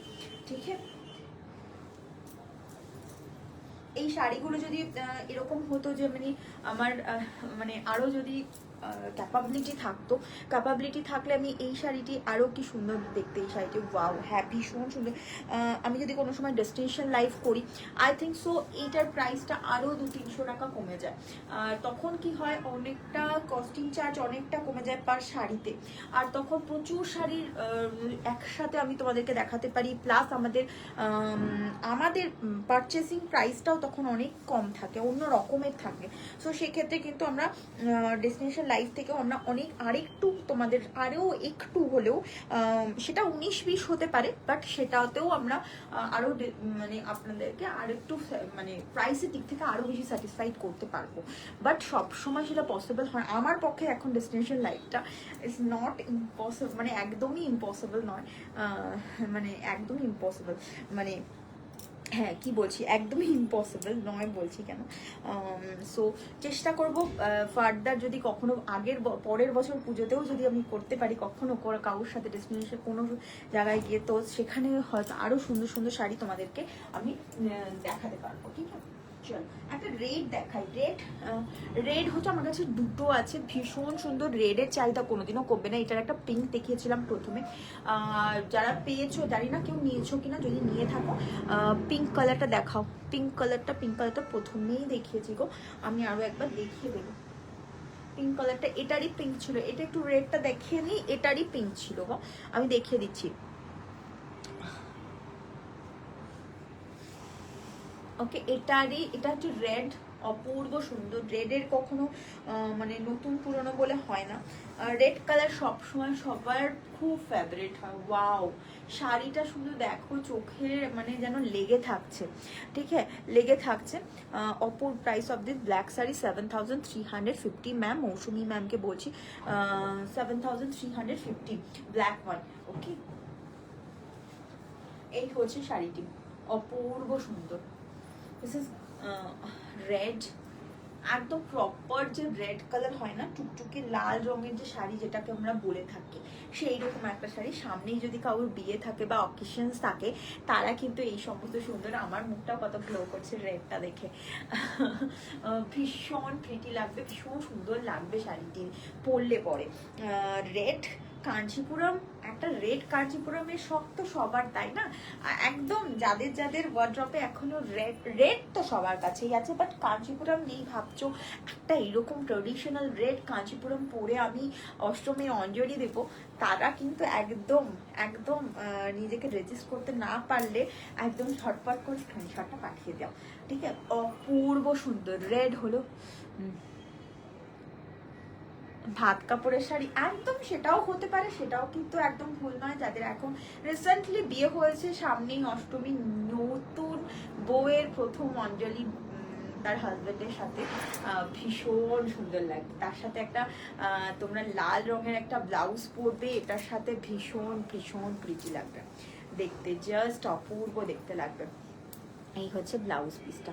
ঠিক আছে। এই শাড়িগুলো যদি এরকম হতো যে মানে আমার মানে আরও যদি ক্যাপাবিলিটি থাকলে আমি এই শাড়িটি আরও কি সুন্দর দেখতে, এই শাড়িটি ওয়াও, হ্যাঁ ভীষণ সুন্দর। আমি যদি কোনো সময় ডেস্টিনেশন লাইভ করি, আই থিঙ্ক সো এইটার প্রাইসটা আরও 200-300 টাকা কমে যায়। তখন কি হয়, অনেকটা কস্টিং চার্জ অনেকটা কমে যায় পার শাড়িতে, আর তখন প্রচুর শাড়ির একসাথে আমি তোমাদেরকে দেখাতে পারি, প্লাস আমাদের পারচেসিং প্রাইসটাও তখন অনেক কম থাকে, অন্য রকমের থাকে। সো সেক্ষেত্রে কিন্তু আমরা ডেস্টিনেশন লাইফ থেকে আমরা অনেক আরেকটু তোমাদের আরও একটু হলেও, সেটা 19-20 হতে পারে, বাট সেটাতেও আমরা আরও মানে আপনাদেরকে আরেকটু মানে প্রাইসের দিক থেকে আরও বেশি স্যাটিসফাইড করতে পারবো। বাট সবসময় সেটা পসিবল হয় আমার পক্ষে। এখন ডেস্টিনেশন লাইফটা ইজ নট ইম্পসিবল, মানে একদমই ইম্পসিবল নয়, মানে একদমই ইম্পসিবল, মানে হ্যাঁ কি বলছি, একদমই ইম্পসিবল নয় বলছি কেন। সো চেষ্টা করব ফার্দার, যদি কখনো পরের বছর পুজোতেও যদি আমি করতে পারি কখনো কারোর সাথে ডেস্টিনেশন কোনো জায়গায় গিয়ে, তো সেখানে হয়তো আরও সুন্দর সুন্দর শাড়ি তোমাদেরকে আমি দেখাতে পারবো, ঠিক আছে। চল একটা রেড দেখাই। রেড হচ্ছে আমার কাছে দুটো আছে, ভীষণ সুন্দর। রেডের চাহিদা কোনোদিনও কমবে না। এটার একটা পিঙ্ক দেখিয়েছিলাম প্রথমে, যারা পেয়েছো জানি না কেউ নিয়েছো কিনা, যদি নিয়ে থাকো পিঙ্ক কালারটা দেখাও। পিঙ্ক কালারটা প্রথমেই দেখিয়েছি গো, আমি আরও একবার দেখিয়ে দেবো। পিঙ্ক কালারটা এটারই পিঙ্ক ছিল, এটা একটু রেডটা দেখিয়ে নিই, এটারই পিঙ্ক ছিল গো, আমি দেখিয়ে দিচ্ছি। ওকে, এটা হচ্ছে রেড, অপূর্ব সুন্দর। রেডের কখনো মানে নতুন পুরনো বলে হয় না, রেড কালার সবসময় সবার খুব ফেভারিট হয়। ওয়াও, শাড়িটা শুধু দেখো, চোখে মানে যেন লেগে থাকছে, ঠিক আছে, লেগে থাকছে। অপর price of this black sari 7350 ma'am, Mousumi ম্যামকে বলছি, 7350 ব্ল্যাক ওয়ান, ওকে। এই হচ্ছে শাড়িটি, অপূর্ব সুন্দর। This is red একদম প্রপার যে রেড কালার হয় না, টুকটুকে লাল রঙের যে শাড়ি যেটাকে আমরা বলে থাকি, সেই রকম একটা শাড়ি। সামনেই যদি কারোর বিয়ে থাকে বা অকেশনস থাকে, তারা কিন্তু এই সমস্ত সুন্দর, আমার মুখটাও কত গ্লো করছে রেডটা দেখে, ভীষণ প্রিটি লাগবে, ভীষণ সুন্দর লাগবে শাড়িটি পরলে পরে। রেড কাঞ্চিপুরম, একটা রেড কাঞ্চিপুরমের শখ তো সবার, তাই না? একদম যাদের যাদের ওয়ার্ড্রপে এখনো রেড, রেড তো সবার কাছেই আছে, বাট কাঞ্চিপুরম নেই ভাবছো, একটা এরকম ট্রেডিশনাল রেড কাঞ্চিপুরম পরে আমি অষ্টমী অঞ্জলি দেবো, তারা কিন্তু একদম একদম নিজেকে রেজিস্ট করতে না পারলে একদম ঝটপট করে স্ক্রিনশটটা পাঠিয়ে দাও, ঠিক আছে? অপূর্ব সুন্দর রেড হলো ভাত কাপড়ের শাড়ি, একদম সেটাও হতে পারে, সেটাও কিন্তু একদম ভুল নয়। যাদের এখন রিসেন্টলি বিয়ে হয়েছে, সামনেই অষ্টমী, নতুন বউয়ের প্রথম অঞ্জলি তার হাজবেন্ডের সাথে, ভীষণ সুন্দর লাগবে। তার সাথে একটা তোমরা লাল রঙের একটা ব্লাউজ পরবে, এটার সাথে ভীষণ ভীষণ প্রিটি লাগবে দেখতে, জাস্ট অপূর্ব দেখতে লাগবে। এই হচ্ছে ব্লাউজ পিসটা,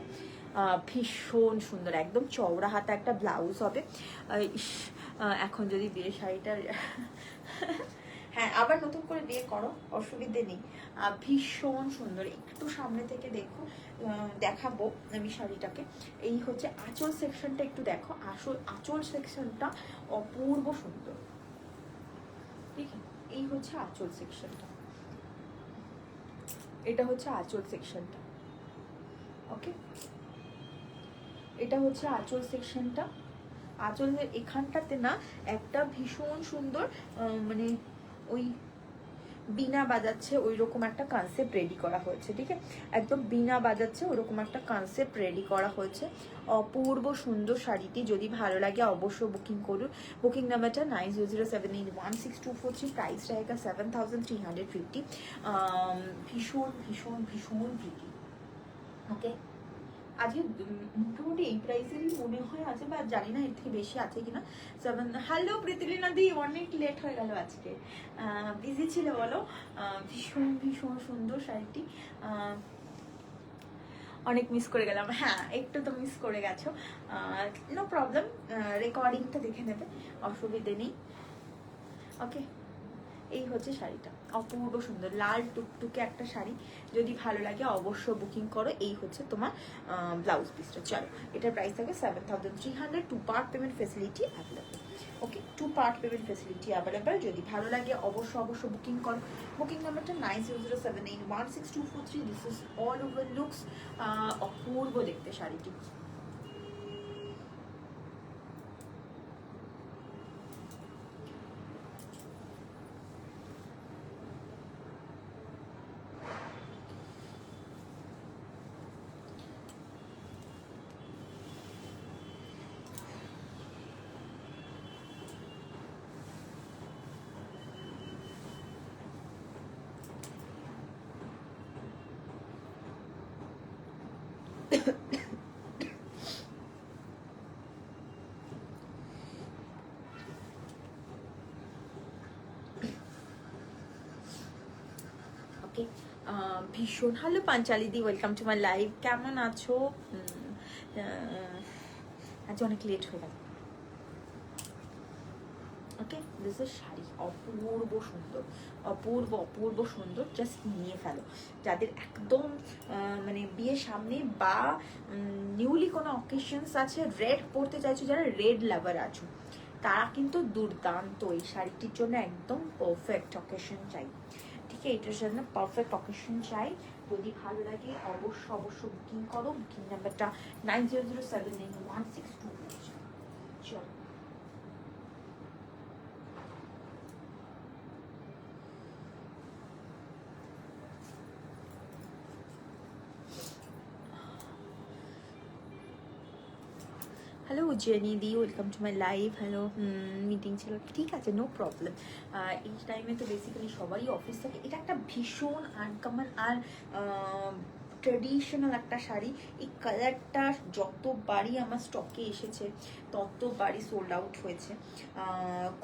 ভীষণ সুন্দর, একদম চওড়া হাতা একটা ব্লাউজ হবে। এখন যদি বিয়ে শাড়িটা হ্যাঁ আবার নতুন করে বিয়ে করো, অসুবিধে নেই, ভীষণ সুন্দর। একটু সামনে থেকে দেখো, দেখাবো আমি শাড়িটাকে। এই হচ্ছে আঁচল সেকশনটা, একটু দেখো, আঁচল সেকশনটা অপূর্ব সুন্দর, ঠিক আছে? এই হচ্ছে আঁচল সেকশনটা, এটা হচ্ছে আঁচল সেকশনটা, ওকে? এটা হচ্ছে আঁচল সেকশনটা। আঁচলের এখানটাতে না একটা ভীষণ সুন্দর মানে ওই বিনা বাজাচ্ছে ওই রকম একটা কনসেপ্ট রেডি করা হয়েছে, ঠিক আছে? একদম বিনা বাজাচ্ছে ওরকম একটা কনসেপ্ট রেডি করা হয়েছে, অপূর্ব সুন্দর শাড়িটি। যদি ভালো লাগে অবশ্যই বুকিং করুন। বুকিং নাম্বারটা 9007816243, প্রাইস रहेगा 7350। ভীষণ ভীষণ ভীষণ প্রিটি, ওকে? আজকে মোটামুটি এই প্রাইসেরই মনে হয় আছে, বা জানি না এর থেকে বেশি আছে কিনা। হ্যালো প্রীতিলিনা দি, অনেক লেট হয়ে গেল আজকে, বিজি ছিল বলো। ভীষণ ভীষণ সুন্দর শাড়িটি, অনেক মিস করে গেলাম, হ্যাঁ একটু তো মিস করে গেছো, নো প্রবলেম, রেকর্ডিংটা দেখে নেবে, অসুবিধে নেই, ওকে? এই হচ্ছে শাড়িটা, অপূর্ব সুন্দর লাল টুকটুকে একটা শাড়ি, যদি ভালো লাগে অবশ্যই বুকিং করো। এই হচ্ছে তোমার ব্লাউজ পিসটা। চলো, এটার প্রাইস থাকে 7300, 2 part payment facility available, okay? 2 part payment facility available, যদি ভালো লাগে অবশ্যই বুকিং করো। বুকিং নাম্বারটা 9007816243। This is all over looks, অপূর্ব দেখতে শাড়িটি। ওকে, ভীষণ হ্যালো পাঞ্চালি দি, ওয়েলকাম টু মাই লাইভ, কেমন আছো? আজ অনেক লেট হয়ে গেল, ওকে? দিস ইজ শাড়ি, অপূর্ব সুন্দর, অপূর্ব অপূর্ব সুন্দর, জাস্ট নিয়ে ফেলো। যাদের একদম মানে বিয়ের সামনে বা নিউলি কোনো অকেশনস আছে, রেড পরতে চাইছো, যারা রেড লাভার আছো, তারা কিন্তু দুর্দান্ত, এই শাড়িটির জন্য একদম পারফেক্ট অকেশন চাই, ঠিক আছে? এটার জন্য পারফেক্ট অকেশন চাই। যদি ভালো লাগে অবশ্যই বুকিং করো। বুকিং নাম্বারটা 9007816243। চলো, hello jenny the, welcome to my live. Hello, meeting ছিল, ঠিক আছে, নো প্রবলেম। এই টাইমে তো বেসিক্যালি সবাই অফিস থাকে। এটা একটা ভীষণ আনকমন আর ট্রেডিশনাল একটা শাড়ি। এই কালারটা যতবারই আমার স্টকে এসেছে ততবারই সোল্ড আউট হয়েছে।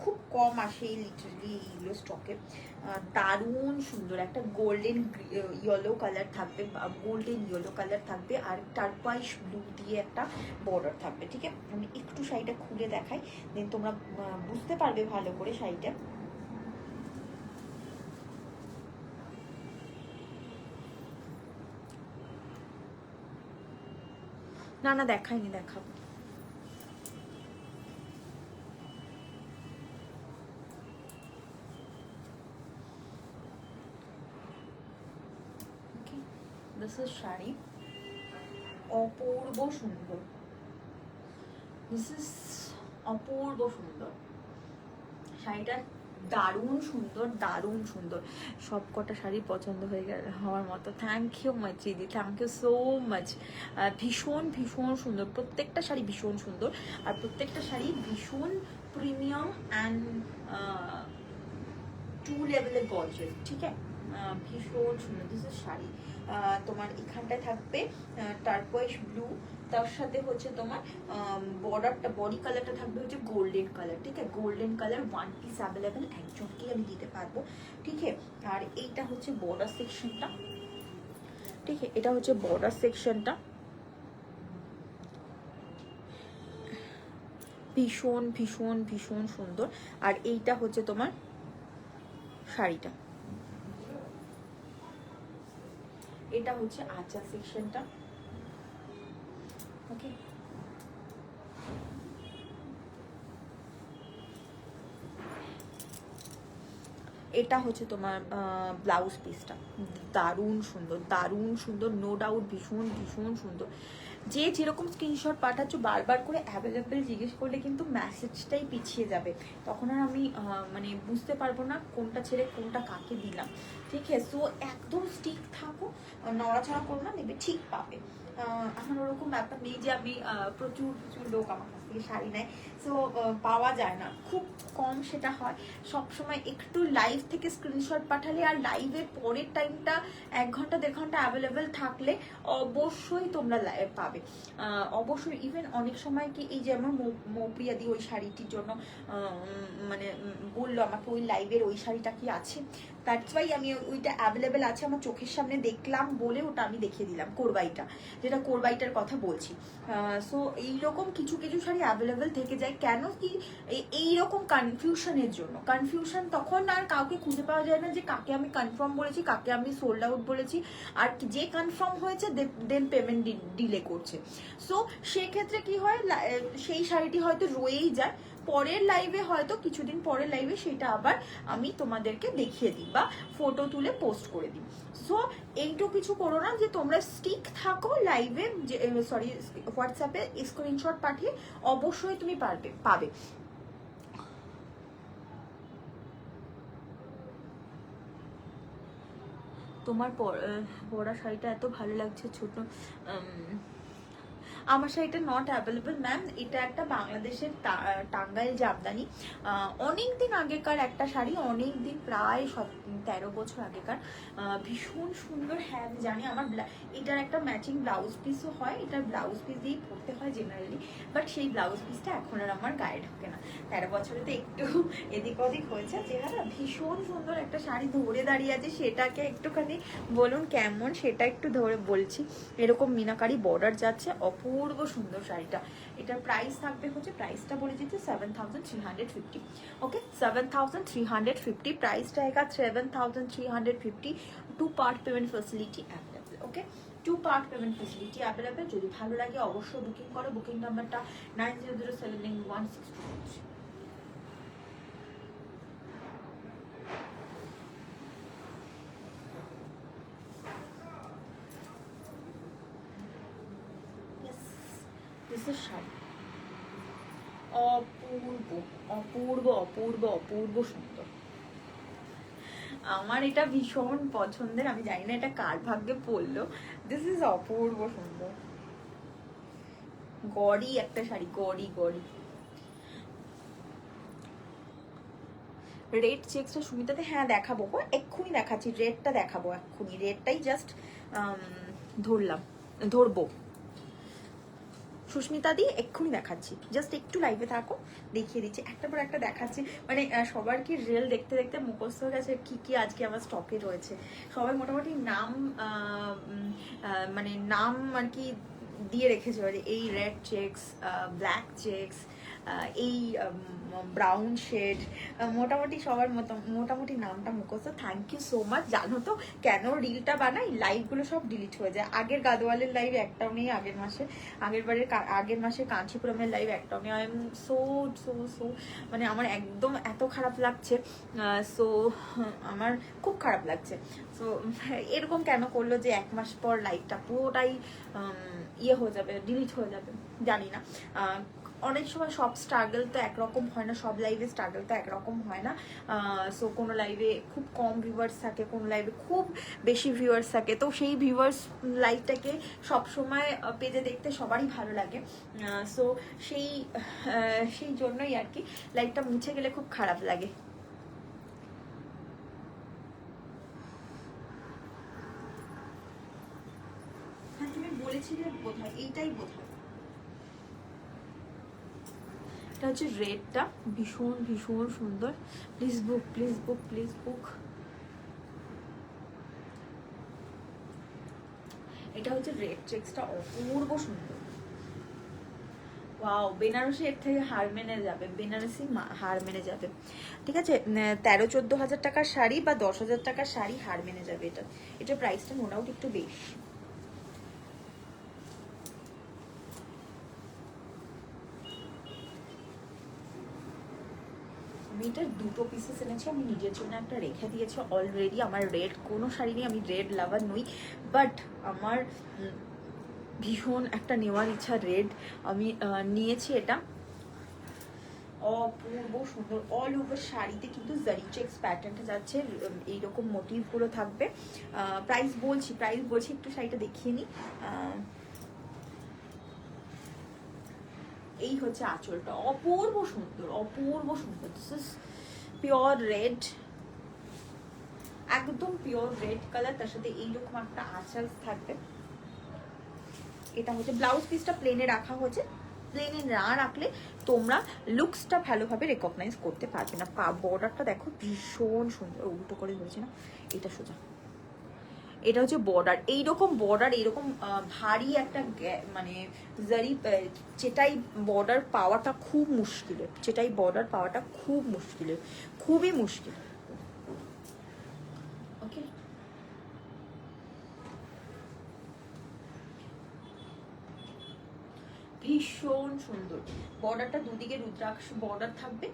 খুব কম আসে লিটারালি এইগুলো স্টকে। দারুণ সুন্দর একটা গোল্ডেন ইয়েলো কালার থাকবে, গোল্ডেন ইয়েলো কালার থাকবে, আর টারকোয়াইজ ব্লু দিয়ে একটা বর্ডার থাকবে। ঠিক আছে, আমি একটু শাড়িটা খুলে দেখাই, দেন তোমরা বুঝতে পারবে ভালো করে শাড়িটা। না না দেখাইনি, দেখাবো। দিস ইজ শাড়ি, অপূর্ব সুন্দর। দিস ইজ অপূর্ব সুন্দর শাড়িটা, দারুণ সুন্দর, দারুণ সুন্দর। সব কটা শাড়ি পছন্দ হয়ে গেল হওয়ার মতো। থ্যাংক ইউ মাচ দিদি, থ্যাংক ইউ সো মাচ। ভীষণ ভীষণ সুন্দর, প্রত্যেকটা শাড়ি ভীষণ সুন্দর, আর প্রত্যেকটা শাড়ি ভীষণ প্রিমিয়াম অ্যান্ড টু লেভেলের গর্জিয়াস। ঠিক আছে, ভীষণ সুন্দর। দিস ইজ শাড়ি, তোমার এখানটায় থাকবে টারকোয়েজ ব্লু, তার সাথে হচ্ছে তোমার বর্ডারটা, বডি কালারটা থাকবে হচ্ছে গোল্ডেন কালার। ঠিক আছে, golden colour one piece available, একজনকেই আমি দিতে পারবো। ঠিক আছে, আর এইটা হচ্ছে বর্ডার সেকশনটা। ঠিক আছে, এটা হচ্ছে বর্ডার সেকশনটা, ভীষণ ভীষণ ভীষণ সুন্দর। আর এইটা হচ্ছে তোমার শাড়িটা, এটা হচ্ছে আঁচল সেকশনটা। ওকে, এটা হচ্ছে তোমার ব্লাউজ পিসটা, দারুণ সুন্দর, দারুণ সুন্দর, নো ডাউট ভীষণ ভীষণ সুন্দর। যে যেরকম স্ক্রিনশট পাঠাচ্ছ বারবার করে অ্যাভেলেবেল জিজ্ঞেস করলে কিন্তু মেসেজটাই পিছিয়ে যাবে, তখন আর আমি মানে বুঝতে পারবো না কোনটা ছেড়ে কোনটা কাকে দিলাম। ঠিক আছে, সো একদম স্টিক থাকো, নড়াচড়া করো না, দেখবে ঠিক পাবে। আমার ওরকম ব্যাপার নেই যে আমি প্রচুর প্রচুর লোক আমার কাছ থেকে শাড়ি নেয়, সো পাওয়া যায় না, খুব কম সেটা হয়। সবসময় একটু লাইভ থেকে স্ক্রিনশট পাঠালে আর লাইভের পরের টাইমটা 1 ঘন্টা 1.5 ঘন্টা অ্যাভেলেবেল থাকলে অবশ্যই তোমরা পাবে। অবশ্যই, ইভেন অনেক সময় কি এই যেমন মৌপ্রিয়াদি ওই শাড়িটির জন্য মানে বললো আমাকে ওই লাইভের ওই শাড়িটা কি আছে, দ্যাটস ওয়াই আমি ওইটা অ্যাভেলেবেল আছে আমার চোখের সামনে দেখলাম বলে ওটা আমি দেখিয়ে দিলাম, কোরবাইটা, যেটা কোরবাইটার কথা বলছি। সো এইরকম কিছু কিছু শাড়ি অ্যাভেলেবেল থেকে যায়, কেন কি এইরকম কনফিউশনের জন্য। কনফিউশন তখন আর কাউকে খুঁজে পাওয়া যায় না যে কাকে আমি কনফার্ম বলেছি, কাকে আমি সোল্ড আউট বলেছি, আর যে কনফার্ম হয়েছে দেন পেমেন্ট ডিলে করছে। সো সেক্ষেত্রে কি হয়, সেই শাড়িটি হয়তো রয়েই যায়, পরের লাইভে হয়তো কিছুদিন পরের লাইভে সেটা আবার আমি তোমাদেরকে দেখিয়ে দিই বা ফটো তুলে পোস্ট করে দিই। সো এইটু কিছু করো না, যে তোমরা স্টিক থাকো লাইভে, যে সরি হোয়াটসঅ্যাপে স্ক্রিনশট পাঠিয়ে অবশ্যই তুমি পাবে। তোমার পরা শাড়িটা এত ভালো লাগছে ছোট, আমার শাড়িটা নট অ্যাভেলেবল ম্যাম, এটা একটা বাংলাদেশের টাঙ্গাইল জামদানি, অনেক দিন আগেকার একটা শাড়ি, অনেক দিন প্রায় 13 বছর আগেকার, ভীষণ সুন্দর। হ্যাঁ আমি জানি, আমার এটার একটা ম্যাচিং ব্লাউজ পিসও হয়, এটার ব্লাউজ পিস দিয়েই পরতে হয় জেনারেলি, বাট সেই ব্লাউজ পিসটা এখন আর আমার গায়ে ঢোকে না। 13 বছরে তো একটু এদিক ওদিক হয়েছে চেহারা। ভীষণ সুন্দর একটা শাড়ি ধরে দাঁড়িয়ে আছে, সেটাকে একটুখানি বলুন কেমন, সেটা একটু ধরে বলছি। এরকম মিনাকারি বর্ডার যাচ্ছে, অপূর্ব সুন্দর শাড়িটা। এটার প্রাইস থাকবে হচ্ছে, প্রাইসটা বলে দিচ্ছি 7350। ওকে, 7350 প্রাইস रहेगा, 7350। 2 part payment facility available. Okay, 2 part payment facility available. যদি ভালো লাগে অবশ্যই বুকিং করো। বুকিং নাম্বারটা 90079162। শাড়ি অপূর্ব অপূর্ব অপূর্ব অপূর্ব সুন্দর, আমার এটা ভীষণ পছন্দের। আমি জানি না এটা কার ভাগ্যে পড়লো, দিস ইজ অপূর্ব সুন্দর, গড়ি একটা শাড়ি, গড়ি গড়ি। রেড চেকসটা সুমিতাতে, হ্যাঁ দেখাবো, এক্ষুনি দেখাচ্ছি, রেডটা দেখাবো এক্ষুনি, রেডটাই জাস্ট ধরবো। সুস্মিতা দি এক্ষুনি দেখাচ্ছি, জাস্ট একটু লাইভে থাকো, দেখিয়ে দিচ্ছি একটার পর একটা দেখাচ্ছি। মানে সবার কি রিল দেখতে দেখতে মুখস্থ হয়ে গেছে কি কি আজকে আমার স্টকে রয়েছে। সবাই মোটামুটি নাম মানে নাম আর কি দিয়ে রেখেছে, মানে এই রেড চেক্স, ব্ল্যাক চেক্স, এই ব্রাউন শেড, মোটামুটি সবার মোটামুটি নামটা মুখস্থ। Thank you so much. জানো তো কেন রিলটা বানাই, লাইভগুলো সব ডিলিট হয়ে যায়। আগের গাদওয়ালের লাইভ একটাও নেই, আগের মাসে কাঞ্চিপুরমের লাইভ একটাও নেই। I am so so so মানে আমার একদম এত খারাপ লাগছে। সো আমার খুব খারাপ লাগছে। সো এরকম কেন করলো যে 1 মাস পর লাইভটা পুরোটাই ইয়ে হয়ে যাবে, ডিলিট হয়ে যাবে, জানি না। অনেক সময় সব স্ট্রাগল তো একরকম হয় না, সব লাইভে স্ট্রাগল তো একরকম হয় না। সো কোনো লাইভে খুব কম ভিউয়ার্স থাকে, কোনো লাইভে খুব বেশি ভিউয়ার্স থাকে। তো সেই ভিউয়ার্স লাইভটাকে সবসময় পেজে দেখতে সবারই ভালো লাগে। সো সেই জন্যই আর কি লাইভটা মুছে গেলে খুব খারাপ লাগে। হ্যাঁ তুমি বলেছিলে বোধহয়, এইটাই বোধহয়। এটা হচ্ছে রেডটা, ভীষণ ভীষণ সুন্দর। Please book, please book, please book. এটা হচ্ছে রেড চেক্সটা, অপূর্ব সুন্দর। ওয়াও, বেনারসি এর থেকে হার মেনে যাবে, বেনারসি হার মেনে যাবে। ঠিক আছে, 13-14 হাজার টাকার শাড়ি বা 10 হাজার টাকার শাড়ি হার মেনে যাবে। এটার প্রাইসটা নো ডাউট একটু বেশি। আমি এটা 2 পিসেস এনেছি, আমি নিজের জন্য একটা রেখে দিয়েছি অলরেডি। আমার রেড কোনো শাড়ি নেই, আমি রেড লাভার নই, বাট আমার ভীষণ একটা নেওয়ার ইচ্ছা রেড। আমি নিয়েছি এটা, অপূর্ব সুন্দর। অল ওভার শাড়িতে কিন্তু জারি চেক্স প্যাটার্নটা যাচ্ছে, এইরকম মোটিভগুলো থাকবে। প্রাইস বলছি একটু শাড়িটা দেখিয়ে নিই। এই হচ্ছে আঁচলটা, অপূর্ব সুন্দর, অপূর্ব সুন্দর। দিস ইজ পিওর রেড, একদম পিওর রেড কালার, তার সাথে এইরকম একটা আঁচল থাকবে। এটা হচ্ছে ব্লাউজ পিসটা প্লেনে রাখা হয়েছে, প্লেনে না রাখলে তোমরা লুকসটা ভালোভাবে রেকগনাইজ করতে পারবে না। বর্ডারটা দেখো ভীষণ সুন্দর, উল্টো করে ধরেছি না, এটা সোজা। এটা হচ্ছে বর্ডার, এইরকম বর্ডার, এইরকম ভারী একটা মানে জারি যেটাই বর্ডার পাওয়াটা খুব মুশকিলের, যেটাই বর্ডার পাওয়াটা খুব মুশকিলের, খুবই মুশকিল। ওকে, ভীষণ সুন্দর। বর্ডারটা দুদিকে রুদ্রাক্ষ বর্ডার থাকবে,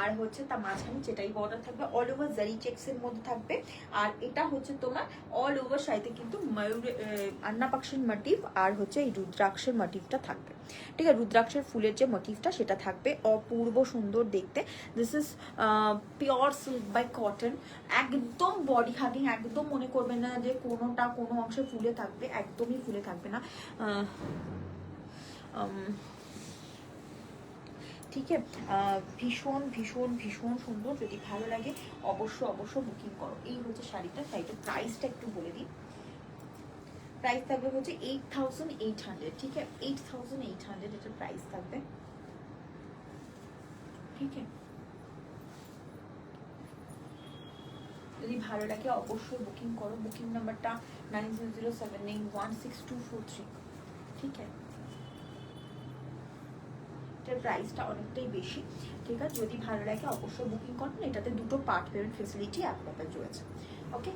আর হচ্ছে তার মাঝখানে যেটাই বর্ডার থাকবে অল ওভার জারি চেক্স এর মধ্যে থাকবে। আর এটা হচ্ছে তোমার অল ওভার শাড়িতে কিন্তু ময়ূর আন্না পাকশির মোটিভ আর হচ্ছে এই রুদ্রাক্ষের মোটিভটা থাকবে। ঠিক আছে, রুদ্রাক্ষের ফুলের যে মোটিভটা সেটা থাকবে, অপূর্ব সুন্দর দেখতে। This is pure silk by cotton, একদম বডি হাগিং, একদম মনে করবে না যে কোনো অংশে ফুলে থাকবে, একদমই ফুলে থাকবে না। ঠিক আছে, ভীষণ ভীষণ ভীষণ সুন্দর। যদি ভালো লাগে অবশ্য বুকিং করো। এই হচ্ছে শাড়িটা। শাড়িটার প্রাইসটা একটু বলে দিই। প্রাইস থাকবে হচ্ছে 8800। ঠিক আছে, 8800 এটার প্রাইস থাকবে। ঠিক আছে, যদি ভালো লাগে অবশ্যই বুকিং করো। বুকিং নাম্বারটা 9007916243। ঠিক আছে, প্রাইসটা অনেকটাই বেশি। ঠিক আছে, যদি ভালো লাগে অবশ্যই বুকিং করবেন। এটাতে 2টো পার্ট পেমেন্ট ফেসিলিটি অ্যাভেলেবল রয়েছে। ওকে,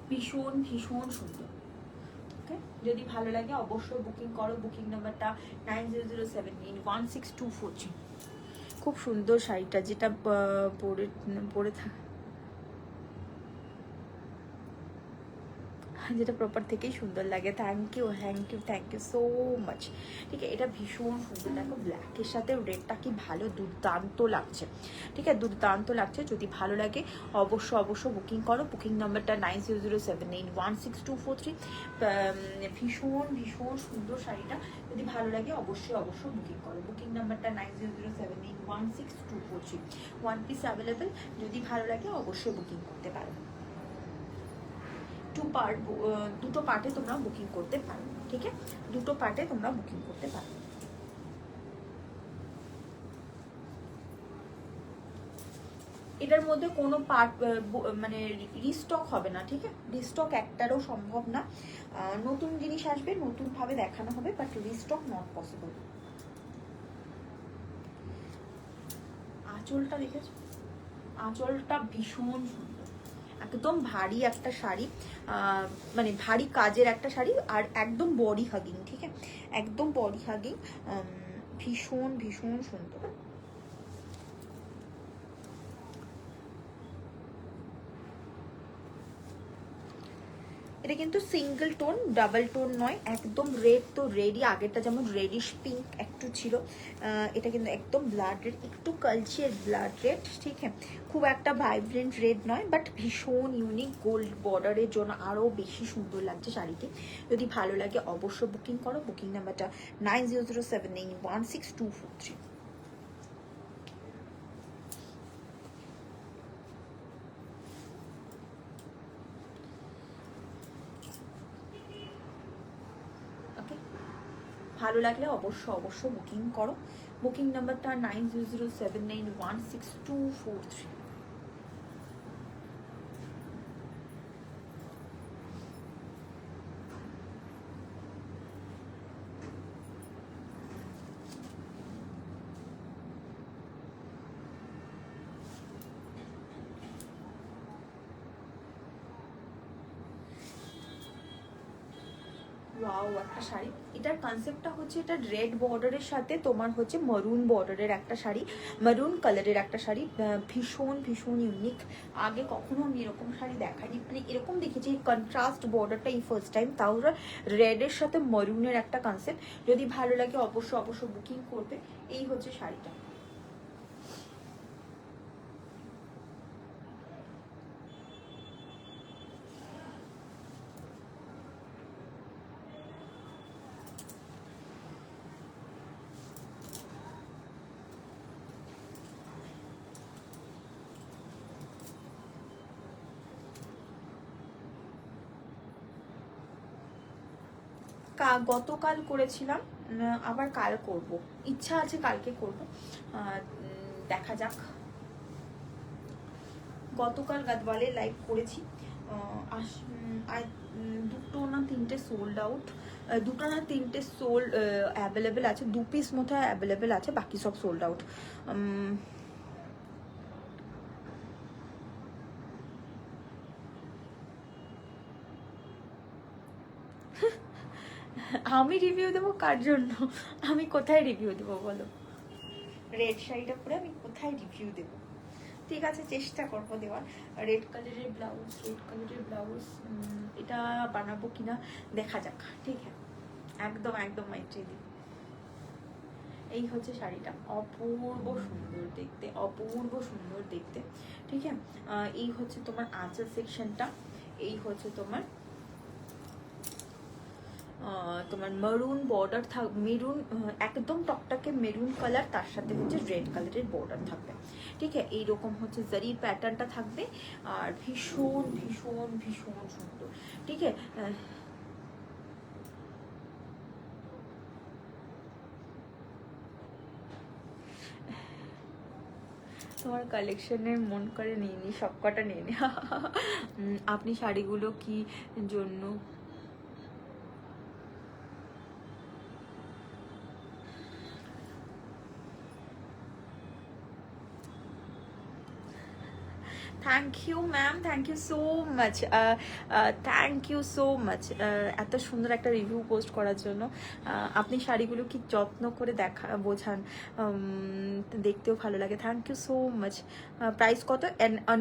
ভীষণ ভীষণ সুন্দর। ওকে, যদি ভালো লাগে অবশ্যই বুকিং করো। বুকিং নাম্বারটা 9007916243। খুব সুন্দর শাড়িটা, যেটা পরে থাকে। যেটা প্রপার থেকেই সুন্দর লাগে। Thank you so much. ঠিক আছে, এটা ভীষণ সুন্দর। দেখো ব্ল্যাকের সাথে রেডটা কি ভালো, দুর্দান্ত লাগছে। ঠিক আছে, দুর্দান্ত লাগছে। যদি ভালো লাগে অবশ্য বুকিং করো। বুকিং নাম্বারটা 9007916243। ভীষণ সুন্দর শাড়িটা। যদি ভালো লাগে অবশ্যই বুকিং করো। বুকিং নাম্বারটা 9007916243। 1 পিস অ্যাভেলেবেল। যদি ভালো লাগে অবশ্যই বুকিং করতে পারো। দুটো পার্টে তোমরা বুকিং করতে পারো। ঠিক আছে, দুটো পার্টে তোমরা বুকিং করতে পারো। এটার মধ্যে কোনো পার্ট মানে রিস্টক হবে না। ঠিক আছে, রিস্টক একটারও সম্ভব না। নতুন জিনিস আসবে, নতুনভাবে দেখানো হবে, বাট রিস্টক নট পসিবল। আঁচলটা দেখেছো? আঁচলটা ভীষণ সুন্দর, একদম ভারী একটা শাড়ি, মানে ভারী কাজের একটা শাড়ি, আর একদম বডি হাগিং। ঠিক আছে, একদম বডি হাগিং, ভীষণ সুন্দর। এটা কিন্তু সিঙ্গেল টোন, ডাবল টোন নয়, একদম রেড। তো রেডই, আগেরটা যেমন রেডিশ পিঙ্ক একটু ছিল, এটা কিন্তু একদম ব্লাড রেড, একটু কালচের ব্লাড রেড। ঠিক আছে, খুব একটা ভাইব্রেন্ট রেড নয়, বাট ভীষণ ইউনিক। গোল্ড বর্ডারের জন্য আরও বেশি সুন্দর লাগছে শাড়িটি। যদি ভালো লাগে অবশ্য বুকিং করো। বুকিং নাম্বারটা 9007916243। ভালো লাগলে অবশ্য বুকিং করো। বুকিং নাম্বারটা 9007916243। ওয়াও, একটা শাড়ি। এটার কনসেপ্টটা হচ্ছে, এটা রেড বর্ডারের সাথে তোমার হচ্ছে মারুন বর্ডারের একটা শাড়ি, মারুন কালারের একটা শাড়ি, ভীষণ ইউনিক। আগে কখনো আমি এরকম শাড়ি দেখাইনি, মানে এরকম দেখেছি কন্ট্রাস্ট বর্ডারটা এই ফার্স্ট টাইম, তাও রেডের সাথে মারুনের একটা কনসেপ্ট। যদি ভালো লাগে অবশ্য বুকিং করবে। এই হচ্ছে শাড়িটা। গতকাল করেছিলাম, আবার কাল করব, ইচ্ছা আছে কালকে করব, দেখা যাক। গতকাল গাদওয়ালে লাইভ করেছি, দুটো না তিনটে সোল্ড আউট, দুটো না তিনটে সোল্ড অ্যাভেলেবেল আছে, 2 পিস মতো অ্যাভেলেবেল আছে, বাকি সব সোল্ড আউট। আমি রিভিউ দেবো কার জন্য? আমি কোথায় রিভিউ দেবো বলো? রেড শাড়িটা পরে আমি কোথায় রিভিউ দেবো? ঠিক আছে, চেষ্টা করবো দেওয়ার। রেড কালারের ব্লাউজ, এটা বানাবো কিনা দেখা যাক। ঠিক আছে, একদম মাইট্রি দিই। এই হচ্ছে শাড়িটা, অপূর্ব সুন্দর দেখতে। ঠিক আছে, এই হচ্ছে তোমার আঁচল সেকশনটা, এই হচ্ছে তোমার মেরুন বর্ডার মেরুন, একদম টকটকে মেরুন কালার, তার সাথে হচ্ছে রেড কালারের বর্ডার থাকবে। ঠিক আছে, এইরকম হচ্ছে জারির প্যাটার্নটা থাকবে, আর ভীষণ সুন্দর। ঠিক আছে, তোমার কালেকশনের মন করে নিয়ে নি, সব কটা নিয়ে নি। আপনি শাড়িগুলো কি জন্য thank you ma'am, thank you so much, এত সুন্দর একটা রিভিউ পোস্ট করার জন্য। আপনি শাড়িগুলো কি যত্ন করে বোঝান, দেখতেও ভালো লাগে। Thank you so much. Price কত?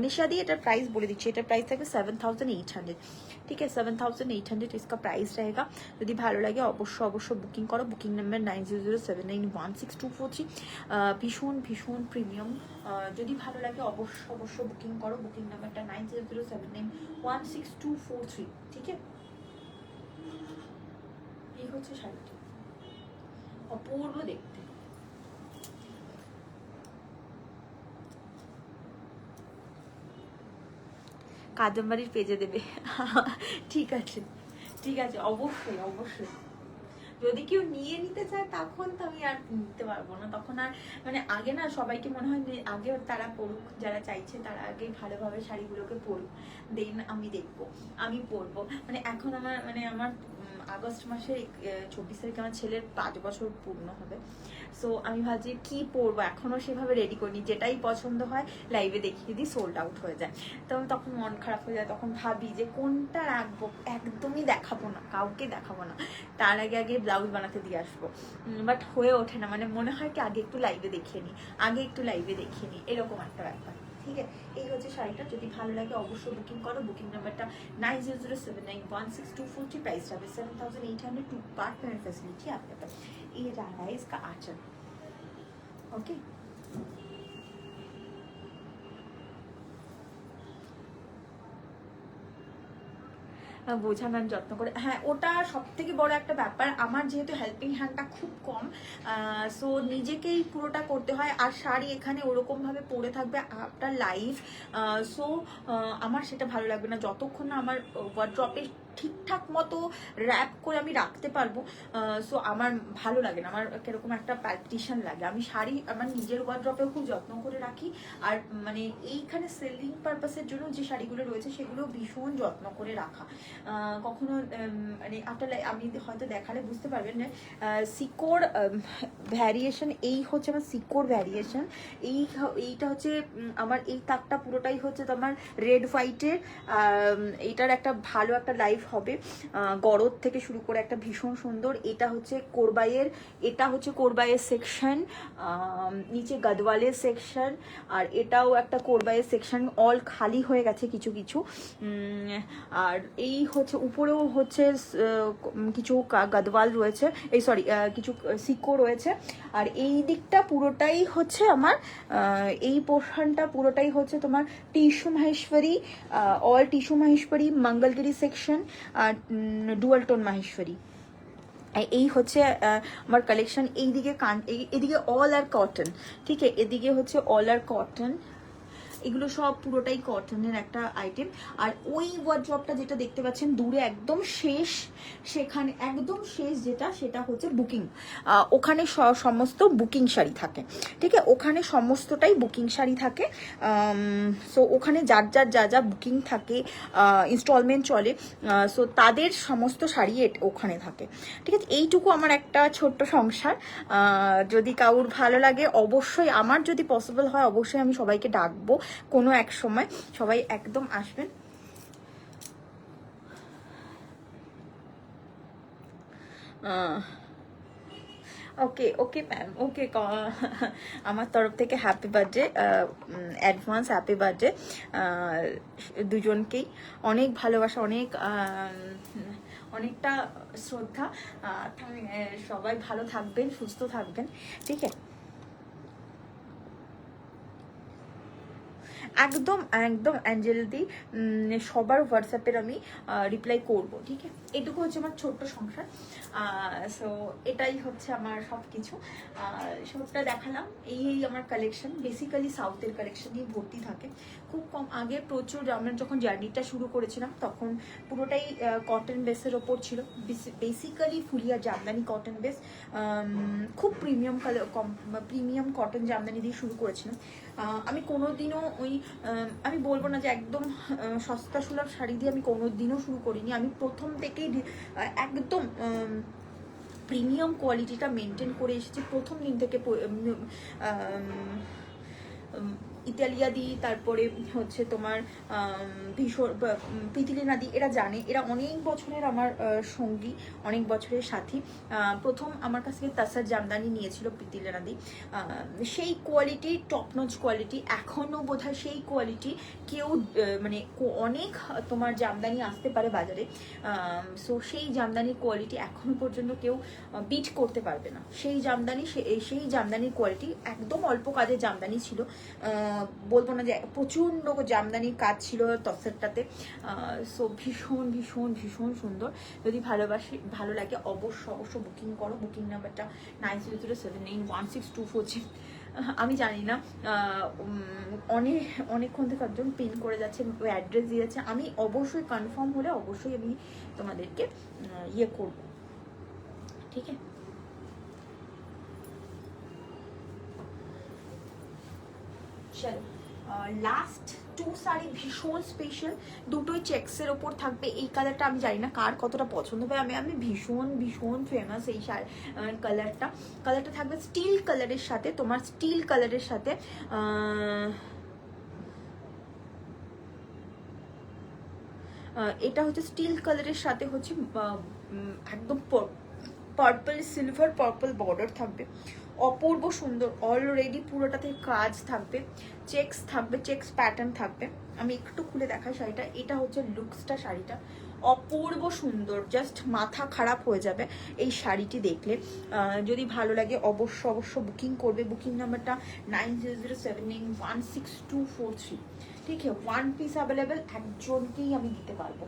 নিশাদি, এটার প্রাইস বলে দিচ্ছি, এটার প্রাইস থাকবে 7800। ठीक है। 7,800 इसका प्राइस रहेगा। यदि ভালো লাগে অবশ্য বুকিং করো। Booking number 9007916243। ভীষণ ভীষণ প্রিমিয়াম। যদি ভালো লাগে অবশ্য বুকিং করো। বুকিং নাম্বারটা 9007916243। ঠিক আছে। এই হচ্ছে শাড়িটা, অপূর্ব দেখতে। কাদম্বারির পেজে দেবে। ঠিক আছে অবশ্যই। যদি কেউ নিয়ে নিতে চায় তখন তো আমি আর নিতে পারবো না, তখন আর মানে আগে না সবাইকে মনে হয় আগে তারা পড়ুক, যারা চাইছে তারা আগে ভালোভাবে শাড়িগুলোকে পড়ুক, দেন আমি দেখবো, আমি পরবো। মানে এখন আমার আগস্ট মাসে 24 তারিখে আমার ছেলের 5 বছর পূর্ণ হবে। সো আমি ভাবছি কি পরবো, এখনো সেভাবে রেডি করিনি। যেটাই পছন্দ হয় লাইভে দেখিয়ে দিই, সোল্ড আউট হয়ে যায়। তো তখন মন খারাপ হয়ে যায়, তখন ভাবি যে কোনটা রাখবো, একদমই দেখাবো না, কাউকে দেখাবো না, তার আগে ব্লাউজ বানাতে দিয়ে আসবো। বাট হয়ে ওঠে না, মানে মনে হয় কি আগে একটু লাইভে দেখিয়ে নিই, এরকম একটা ব্যাপার। ঠিক আছে। এই হচ্ছে শাড়িটা। যদি ভালো লাগে অবশ্যই বুকিং করো। বুকিং নাম্বারটা 9007916243। प्राइस যাবে 7,800। 2 पार्ट पेमेंट फैसिलिटी आपके पास। ये रहा है इसका आंचल। ओके। বোঝানোর যত্ন করে। হ্যাঁ, ওটা সব থেকে বড় একটা ব্যাপার। আমার যেহেতু হেল্পিং হ্যান্ডটা খুব কম, সো নিজেকেই পুরোটা করতে হয়। আর শাড়ি এখানে ওরকমভাবে পরে থাকবে আফটার লাইফ, সো আমার সেটা ভালো লাগবে না যতক্ষণ না আমার ওয়ার্ড্রপে ঠিকঠাক মতো র্যাপ করে আমি রাখতে পারবো। সো আমার ভালো লাগে না, আমার কিরকম একটা প্যালপিটেশন লাগে। আমি শাড়ি আমার নিজের ওয়ার্ড্রপেও খুব যত্ন করে রাখি। আর মানে এইখানে সেলিং পারপাসের জন্য যে শাড়িগুলো রয়েছে সেগুলো ভীষণ যত্ন করে রাখা। কখনো মানে আফটার আমি হয়তো দেখালে বুঝতে পারবেন না। সিকোর ভ্যারিয়েশন, এই হচ্ছে আমার সিকোর ভ্যারিয়েশন। এইটা হচ্ছে আমার এই তাকটা পুরোটাই হচ্ছে তোমার রেড হোয়াইটের। এইটার একটা ভালো একটা লাইফ হবে। গরদ থেকে শুরু করে একটা ভীষণ সুন্দর। এটা হচ্ছে কোরবাইয়ের সেকশন, নিচে গদওয়ালের সেকশন, আর এটাও একটা কোরবাইয়ের সেকশন। অল খালি হয়ে গেছে কিছু কিছু। আর এই হচ্ছে উপরেও হচ্ছে কিছু গদওয়াল রয়েছে, কিছু সিকো রয়েছে। আর এই দিকটা পুরোটাই হচ্ছে আমার, এই পোর্শনটা পুরোটাই হচ্ছে তোমার tissue Maheshwari, all tissue Maheshwari, Mangalagiri section, আর ডুয়াল টোন মাহেশ্বরী। এই হচ্ছে আমার কালেকশন। এদিকে অল আর কটন। ঠিক আছে। এদিকে হচ্ছে অল আর কটন। এগুলো সব পুরোটাই কটনের একটা আইটেম। আর ওই ওয়ার্ড্রপটা যেটা দেখতে পাচ্ছেন দূরে একদম শেষ, সেখানে একদম শেষ সেটা হচ্ছে বুকিং। ওখানে সমস্ত বুকিং শাড়ি থাকে। ঠিক আছে। ওখানে সমস্তটাই বুকিং শাড়ি থাকে। সো ওখানে যার যা বুকিং থাকে, ইনস্টলমেন্ট চলে, সো তাদের সমস্ত শাড়ি ওখানে থাকে। ঠিক আছে। এইটুকু আমার একটা ছোট্ট সংসার। যদি কারোর ভালো লাগে অবশ্যই, আমার যদি পসিবল হয় অবশ্যই আমি সবাইকে ডাকবো কোনো এক সময়, সবাই একদম আসবেন। ওকে ম্যাম, ওকে। আমার তরফ থেকে happy birthday, advance happy birthday দুজনকেই। অনেক ভালোবাসা, অনেকটা শ্রদ্ধা। সবাই ভালো থাকবেন, সুস্থ থাকবেন। ঠিক আছে। একদম অ্যাঞ্জেল দি সবার হোয়াটসঅ্যাপের আমি রিপ্লাই করব। ঠিক আছে। এটুকু হচ্ছে আমার ছোট্ট সংসার। সো এটাই হচ্ছে আমার সব কিছু। সবটা দেখালাম। এই আমার কালেকশন বেসিক্যালি সাউথের কালেকশনই ভর্তি থাকে। খুব কম আগে প্রচুর, আমরা যখন জার্নিটা শুরু করেছিলাম তখন পুরোটাই কটন বেসের ওপর ছিল। Basically Phulia Jamdani cotton base, খুব প্রিমিয়াম কটন জামদানি দিয়ে শুরু করেছিলাম। আমি কোনোদিনও আমি বলবো না যে একদম সস্তা সুলভ শাড়ি দিয়ে আমি কোনোদিনও শুরু করিনি। আমি প্রথম থেকেই একদম প্রিমিয়াম কোয়ালিটিটা মেনটেন করে এসেছি প্রথম দিন থেকে। ইতালিয়া দি, তারপরে হচ্ছে তোমার ভীষণ পিতিলিনা দি, এরা জানে, এরা অনেক বছরের আমার সঙ্গী, অনেক বছরের সাথী। প্রথম আমার কাছ থেকে তাসার জামদানি নিয়েছিল পিতিলিনা দি, সেই কোয়ালিটি, টপনচ কোয়ালিটি, এখনও বোধহয় সেই কোয়ালিটি কেউ মানে অনেক তোমার জামদানি আসতে পারে বাজারে, সো সেই জামদানির কোয়ালিটি এখনো পর্যন্ত কেউ বিট করতে পারবে না। সেই জামদানির কোয়ালিটি, একদম অল্প কাজের জামদানি ছিল, বলবো না যে প্রচণ্ড জামদানির কাজ ছিল তসরটাতে। সো ভীষণ ভীষণ ভীষণ সুন্দর। যদি ভালো লাগে অবশ্য বুকিং করো। বুকিং নাম্বারটা 9007916246। আমি জানি না, অনেকক্ষণ থেকে একজন পিন করে যাচ্ছে, অ্যাড্রেস দিয়েছে, আমি অবশ্যই কনফার্ম হলে অবশ্যই আমি তোমাদেরকে ইয়ে করবো, ঠিক আছে? চলো, লাস্ট 2 শাড়ি ভীষণ স্পেশাল, দুটোই চেক্সের ওপর থাকবে। এই কালারটা আমি জানি না কার কতটা পছন্দ হবে, আমি ভীষণ ভীষণ ফেমাস এই কালারটা থাকবে স্টিল কালারের সাথে, তোমার স্টিল কালারের সাথে এটা হচ্ছে স্টিল কালারের সাথে হচ্ছে একদম পার্পল, সিলভার পার্পল বর্ডার থাকবে, অপূর্ব সুন্দর। অলরেডি পুরোটাতে কাজ থাকবে, চেক্স থাকবে, চেক্স প্যাটার্ন থাকবে। আমি একটু খুলে দেখাই শাড়িটা। এটা হচ্ছে লুকসটা, শাড়িটা অপূর্ব সুন্দর, জাস্ট মাথা খারাপ হয়ে যাবে এই শাড়িটি দেখলে। যদি ভালো লাগে অবশ্য বুকিং করবে। বুকিং নাম্বারটা 9007916243। ঠিক আছে, 1 পিস অ্যাভেলেবেল, একজনকেই আমি দিতে পারবো,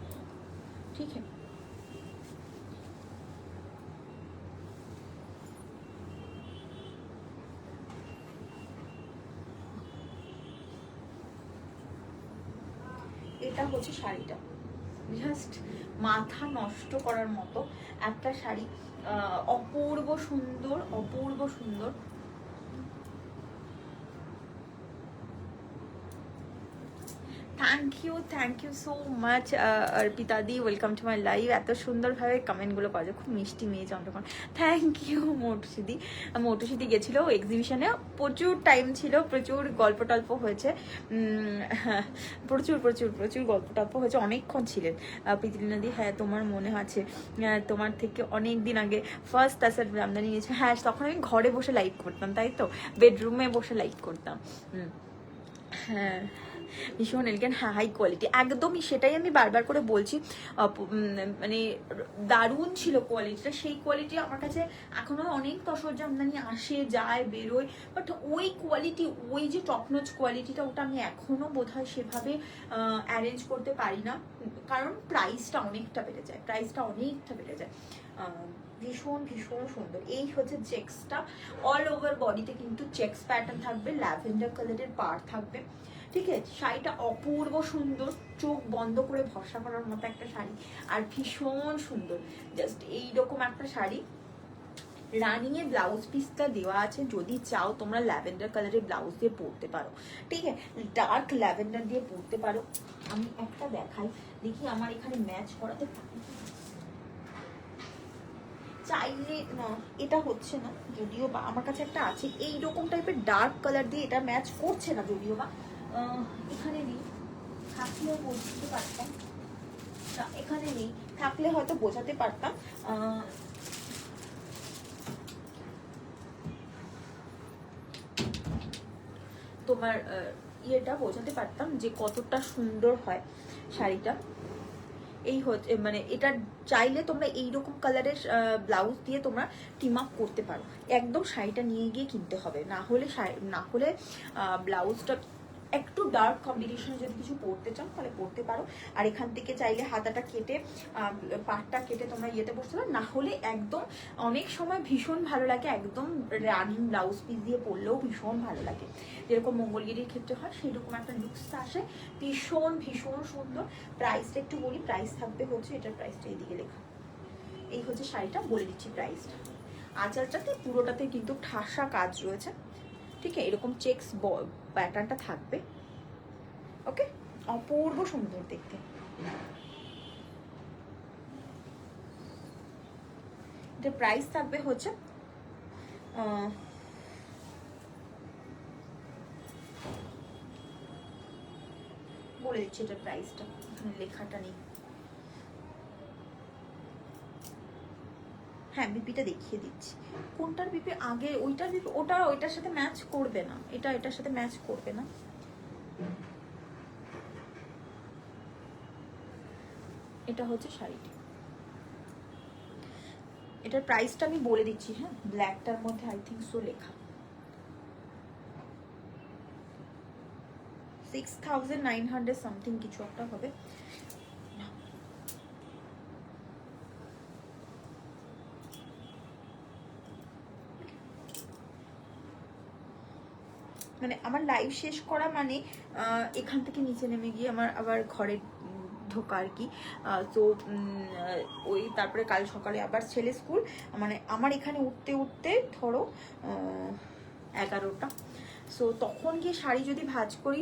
ঠিক আছে? এটা হচ্ছে শাড়িটা, জাস্ট মাথা নষ্ট করার মতো একটা শাড়ি, অপূর্ব সুন্দর, অপূর্ব সুন্দর। Thank you so much Arpita di, welcome to my live. এত সুন্দরভাবে কমেন্টগুলো করা, খুব মিষ্টি মেয়ে চন্দ্রকোণ। থ্যাংক ইউ মোটুসিদি গেছিলো এক্সিবিশনে, প্রচুর টাইম ছিল, প্রচুর গল্প টল্প হয়েছে, প্রচুর গল্প টল্প হয়েছে, অনেকক্ষণ ছিলেন। পিতলিনা দি, হ্যাঁ তোমার মনে আছে, তোমার থেকে অনেক দিন আগে ফার্স্ট তাসার জামদানি নিয়েছে। হ্যাঁ, তখন আমি ঘরে বসে লাইভ করতাম, তাই তো, বেডরুমে বসে লাইভ করতাম। হ্যাঁ, ভীষণ এলিগেন্ট, হ্যাঁ, হাই কোয়ালিটি, একদমই সেটাই আমি বারবার করে বলছি। মানে দারুণ ছিল কোয়ালিটিটা, সেই কোয়ালিটি আমার কাছে এখনো অনেক তসর জামদানি আসে যায় বেরোয়, বাট ওই কোয়ালিটি, ওই যে টপনচ কোয়ালিটিটা, ওটা আমি এখনো বোধহয় সেভাবে অ্যারেঞ্জ করতে পারি না, কারণ প্রাইসটা অনেকটা বেড়ে যায়, ভীষণ ভীষণ সুন্দর। এই হচ্ছে চেক্সটা, অল ওভার বডিতে কিন্তু চেক্স প্যাটার্ন থাকবে, ল্যাভেন্ডার কালারের পার থাকবে, ঠিক আছে? শাড়িটা অপূর্ব সুন্দর, চোখ বন্ধ করে ভরসা করার মতো একটা শাড়ি, আর ভীষণ সুন্দর, জাস্ট এইরকম একটা শাড়ি। রানিং এ ব্লাউজ পিসটা দেওয়া আছে, যদি চাও তোমরা ল্যাভেন্ডার কালারের ব্লাউজ দিয়ে পরতে পারো, ঠিক আছে, ডার্ক ল্যাভেন্ডার দিয়ে পরতে পারো। আমি একটা দেখাই, দেখি আমার এখানে ম্যাচ করাতে পারি চাইলে না, এটা হচ্ছে না যদিও বা, আমার কাছে একটা আছে এইরকম টাইপের ডার্ক কালার দিয়ে, এটা ম্যাচ করছে না যদিও বা, এখানে নেই, থাকলেও বোঝাতে পারতাম, এখানে নেই, থাকলে হয়তো বোঝাতে পারতাম। তোমার ইয়েটা বোঝাতে পারতাম যে কতটা সুন্দর হয় শাড়িটা। এই হচ্ছে মানে, এটা চাইলে তোমরা এইরকম কালারের ব্লাউজ দিয়ে তোমরা টিম আপ করতে পারো। একদম শাড়িটা নিয়ে গিয়ে কিনতে হবে, না হলে ব্লাউজটা একটু ডার্ক কম্বিনেশনে যদি কিছু পরতে চাও তাহলে পরতে পারো। আর এখান থেকে চাইলে হাতাটা কেটে, পাটটা কেটে তোমরা ইয়েতে বসতে পারো, না হলে একদম অনেক সময় ভীষণ ভালো লাগে, একদম রানিং ব্লাউজ পিস দিয়ে পরলেও ভীষণ ভালো লাগে, যেরকম মঙ্গলগিরির ক্ষেত্রে হয় সেরকম একটা লুকস আসে, ভীষণ ভীষণ সুন্দর। প্রাইসটা একটু বলি, প্রাইস থাকবে হচ্ছে, এটার প্রাইসটা এইদিকে লেখা, এই হচ্ছে শাড়িটা, বলে দিচ্ছি প্রাইসটা। আঁচলটাতে পুরোটাতে কিন্তু ঠাসা কাজ রয়েছে, ঠিক আছে, এরকম চেক্স প্যাটার্নটা থাকবে, ওকে, অপূর্ব সুন্দর দেখতে। এটা প্রাইস থাকবে হচ্ছে বলে দিচ্ছি এটার প্রাইসটা, এখানে লেখাটা নেই। হ্যাঁ বিপিটা দেখিয়ে দিচ্ছি। কোনটার বিপি আগে? ওইটার বিপি, ওটা ওইটার সাথে ম্যাচ করবে না, এটা এটার সাথে ম্যাচ করবে না। এটা হচ্ছে শাড়িটি, এটার প্রাইসটা আমি বলে দিচ্ছি। হ্যাঁ ব্ল্যাকটার মধ্যে আই থিঙ্ক সো লেখা 6900 সামথিং কিছু একটা হবে। মানে আমার লাইভ শেষ করা মানে এখান থেকে নিচে নেমে গিয়ে আমার আবার ঘরে ঢোকা আর কি। তো ওই তারপরে কাল সকালে আবার ছেলে স্কুল, মানে আমার এখানে উঠতে উঠতে ধরো 11টা। সো তখন গিয়ে শাড়ি যদি ভাঁজ করি,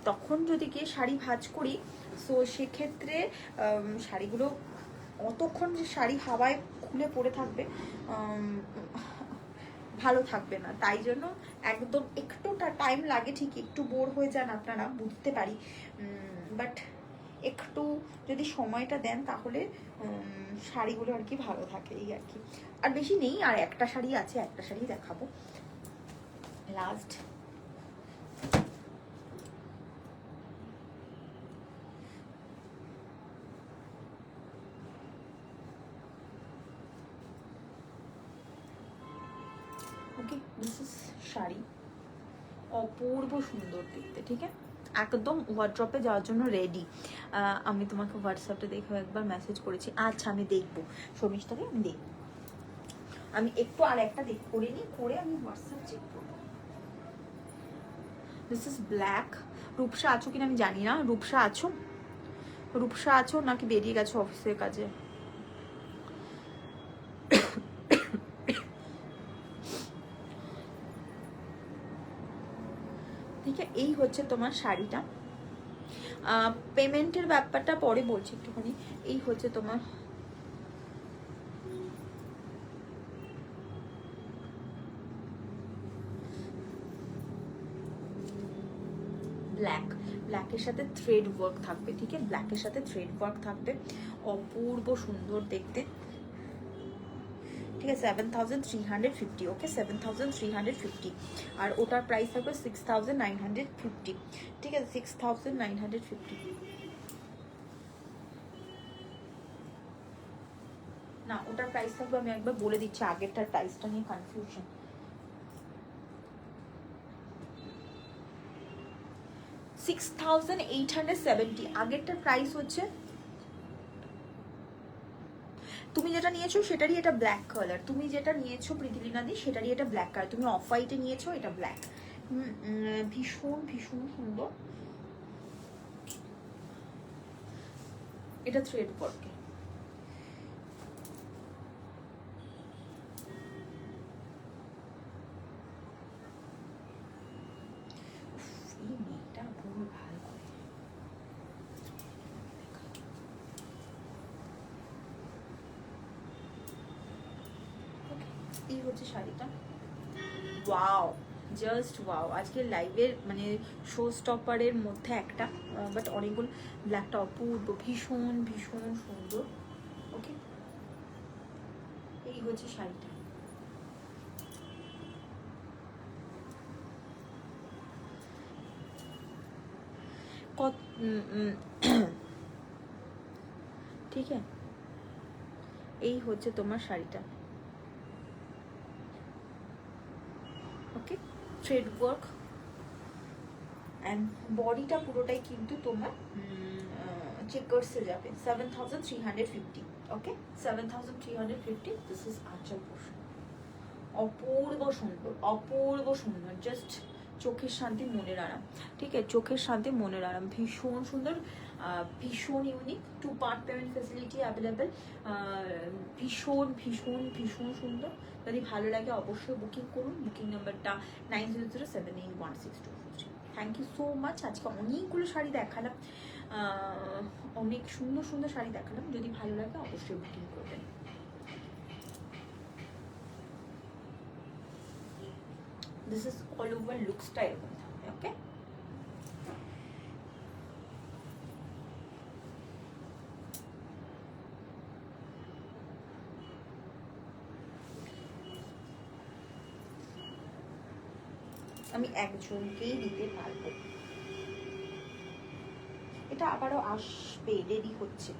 তখন যদি গিয়ে শাড়ি ভাঁজ করি, সো সেক্ষেত্রে শাড়িগুলো অতক্ষণ যে শাড়ি হাওয়ায় খুলে পড়ে থাকবে, ভালো থাকবে না। তাই জন্য একদম একটুটা টাইম লাগে, ঠিক একটু বোর হয়ে যান আপনারা, বুঝতে পারি, বাট একটু যদি সময়টা দেন তাহলে শাড়িগুলো আর কি ভালো থাকে, এই আর কি। আর বেশি নেই, আর একটা শাড়ি আছে, একটা শাড়ি দেখাবো last. Okay this is sari, অপূর্ব সুন্দর দেখতে, ঠিক আছে, একদম ওয়ার্ড্রপে যাওয়ার জন্য রেডি। আমি তোমাকে হোয়াটসঅ্যাপে দেখে একবার মেসেজ করেছি। আচ্ছা আমি দেখবো শর্মিষ্ঠাকে, আমি দেখবো, আমি একটু আর একটা করে নিই, করে আমি হোয়াটসঅ্যাপ চেক করবো। This is black. রূপসা আছো কিনা আমি জানি না। রূপসা আছো? রূপসা আছো নাকি বেরিয়ে গেছো অফিসের কাজে? ঠিক আছে, এই হচ্ছে তোমার শাড়িটা। পেমেন্টের ব্যাপারটা পরে বলছি একটুখানি। এই হচ্ছে তোমার ব্ল্যাক, ব্ল্যাকের সাথে থ্রেড ওয়ার্ক থাকবে, ঠিক আছে, ব্ল্যাকের সাথে থ্রেড ওয়ার্ক থাকবে, অপূর্ব সুন্দর দেখতে, ঠিক আছে। 7350, ওকে 7350। আর ওটার প্রাইস থাকবে 6950, ঠিক আছে, 6950। না ওটার প্রাইস থাকবে, আমি একবার বলে দিচ্ছি, আগেরটার প্রাইসটা নিয়ে কনফিউশন। 6870, আগেরটার প্রাইস হচ্ছে, তুমি যেটা নিয়েছো সেটারই এটা ব্ল্যাক কালার, তুমি যেটা নিয়েছো প্রীতিলিনাদি সেটারই এটা ব্ল্যাক কালার, তুমি অফ হোয়াইটে নিয়েছো, এটা ব্ল্যাক। ভীষণ ভীষণ সুন্দর, এটা থ্রেড ওয়ার্কে। এই হচ্ছে শাড়িটা, ওয়াও, জাস্ট ওয়াও। আজকে লাইভের মানে শো স্টপারের মধ্যে একটা, বাট অনেকগুলো, ব্ল্যাকটা অপূর্ব, ভীষণ ভীষণ সুন্দর। ওকে এই হচ্ছে শাড়িটা। কত ঠিক আছে, এই হচ্ছে তোমার শাড়িটা, ওকে, থ্রেড ওয়ার্ক অ্যান্ড বডিটা পুরোটাই কিন্তু তোমার চেকার্সে যাবে। 7350, ওকে 7350। দিস ইজ আঁচল পোর্শন, অপূর্ব সুন্দর, অপূর্ব সুন্দর, জাস্ট চোখের শান্তি মনের আরাম, ঠিক আছে, চোখের শান্তি মনের আরাম, ভীষণ সুন্দর, ভীষণ unique, 2 part payment facility available, ভীষণ ভীষণ ভীষণ সুন্দর। যদি ভালো লাগে অবশ্যই বুকিং করুন, বুকিং নাম্বারটা 9007816243। Thank you so much. আজকে অনেকগুলো শাড়ি দেখালাম, অনেক সুন্দর সুন্দর শাড়ি দেখালাম, যদি ভালো লাগে অবশ্যই বুকিং করবেন। দিস ইজ অল ওভার লুকসটা এরকম। ওকে। আমি একজনকেই দিতে পারবো, এটা আবারও আসবে, রেডি হচ্ছে।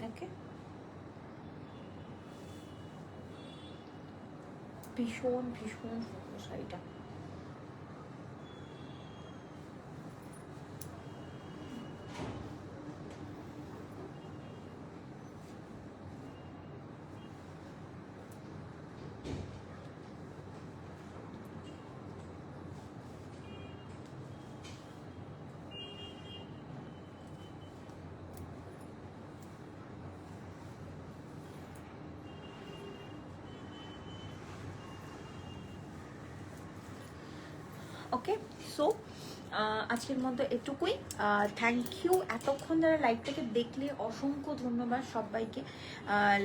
ওকে, ভীষণ ভীষণ সুন্দর শাড়িটা। ওকে, সো আজকের মতো এটুকুই। থ্যাংক ইউ এতক্ষণ যারা লাইভটাকে দেখলে, অসংখ্য ধন্যবাদ সবাইকে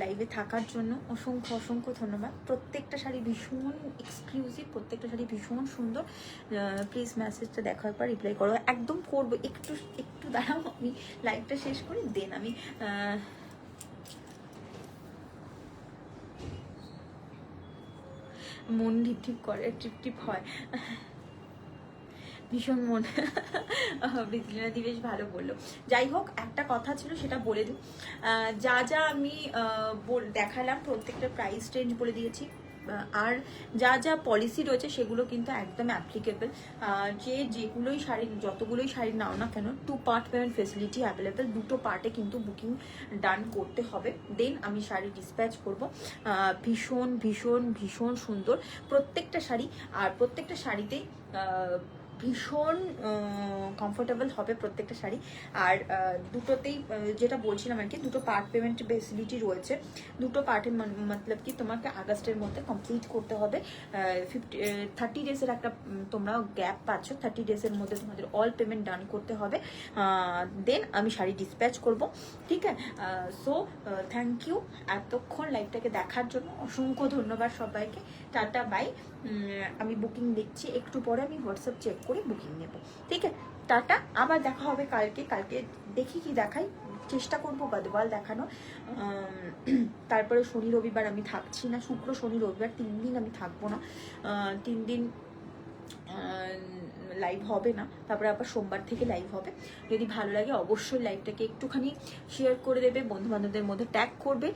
লাইভে থাকার জন্য, অসংখ্য অসংখ্য ধন্যবাদ। প্রত্যেকটা শাড়ি ভীষণ এক্সক্লুসিভ, প্রত্যেকটা শাড়ি ভীষণ সুন্দর। প্লিজ মেসেজটা দেখার পর রিপ্লাই করো, একদম করবো। একটু একটু দাঁড়াও, আমি লাইভটা শেষ করি, দেন আমি মন ঢিপ করে, টিপ হয় ভীষণ মন। বৃদ্ধিনাদি বেশ ভালো বললো। যাই হোক, একটা কথা ছিল সেটা বলে দিই। যা যা আমি দেখালাম প্রত্যেকটা প্রাইস রেঞ্জ বলে দিয়েছি, আর যা যা পলিসি রয়েছে সেগুলো কিন্তু একদম অ্যাপ্লিকেবল। যেগুলোই শাড়ি, যতগুলোই শাড়ি নাও না কেন, 2 পার্ট পেমেন্ট ফেসিলিটি অ্যাভেলেবেল। 2টো পার্টে কিন্তু বুকিং ডান করতে হবে, দেন আমি শাড়ি ডিসপ্যাচ করব। ভীষণ ভীষণ ভীষণ সুন্দর প্রত্যেকটা শাড়ি, আর প্রত্যেকটা শাড়িতেই ভীষণ কমফোর্টেবল হবে প্রত্যেকটা শাড়ি। আর দুটোতেই যেটা বলছিলাম আর কি, 2টো পার্ট পেমেন্ট ফেসিলিটি রয়েছে। 2টো পার্টের মতলব কি তোমাকে আগস্টের মধ্যে কমপ্লিট করতে হবে। 30 ডেজের একটা তোমরা গ্যাপ পাচ্ছ, 30 ডেজের মধ্যে তোমাদের অল পেমেন্ট ডান করতে হবে, দেন আমি শাড়ি ডিসপ্যাচ করব। ঠিক আছে, সো থ্যাংক ইউ এতক্ষণ লাইভটাকে দেখার জন্য, অসংখ্য ধন্যবাদ সবাইকে। Tata, by. আমি বুকিং দেখছি, একটু পরে আমি হোয়াটসঅ্যাপ চেক করে বুকিং নেব। ঠিক আছে, টাটা, আবার দেখা হবে কালকে। কালকে দেখি কি দেখাই, চেষ্টা করবো গদবাল দেখানো। তারপরে শনি রবিবার আমি থাকছি না, শুক্র শনি রবিবার 3 দিন আমি থাকবো না। 3 দিন লাইভ হবে না, তারপরে আবার সোমবার থেকে লাইভ হবে। যদি ভালো লাগে অবশ্যই লাইভটাকে একটুখানি শেয়ার করে দেবে, বন্ধু বান্ধবদের মধ্যে ট্যাগ করবে।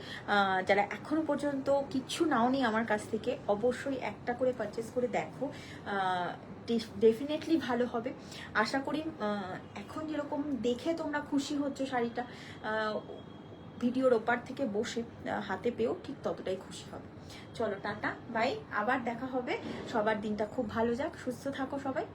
যারা এখনো পর্যন্ত কিচ্ছু নাওনি আমার কাছ থেকে, অবশ্যই একটা করে পারচেস করে দেখো, ডেফিনেটলি ভালো হবে আশা করি। এখন যেরকম দেখে তোমরা খুশি হচ্ছ শাড়িটা, ভিডিওর ওপার থেকে বসে হাতে পেয়েও ঠিক ততটাই খুশি হবে। চলো টাটা, বাই, আবার দেখা হবে। সবার দিনটা খুব ভালো যাক, সুস্থ থাকো সবাই।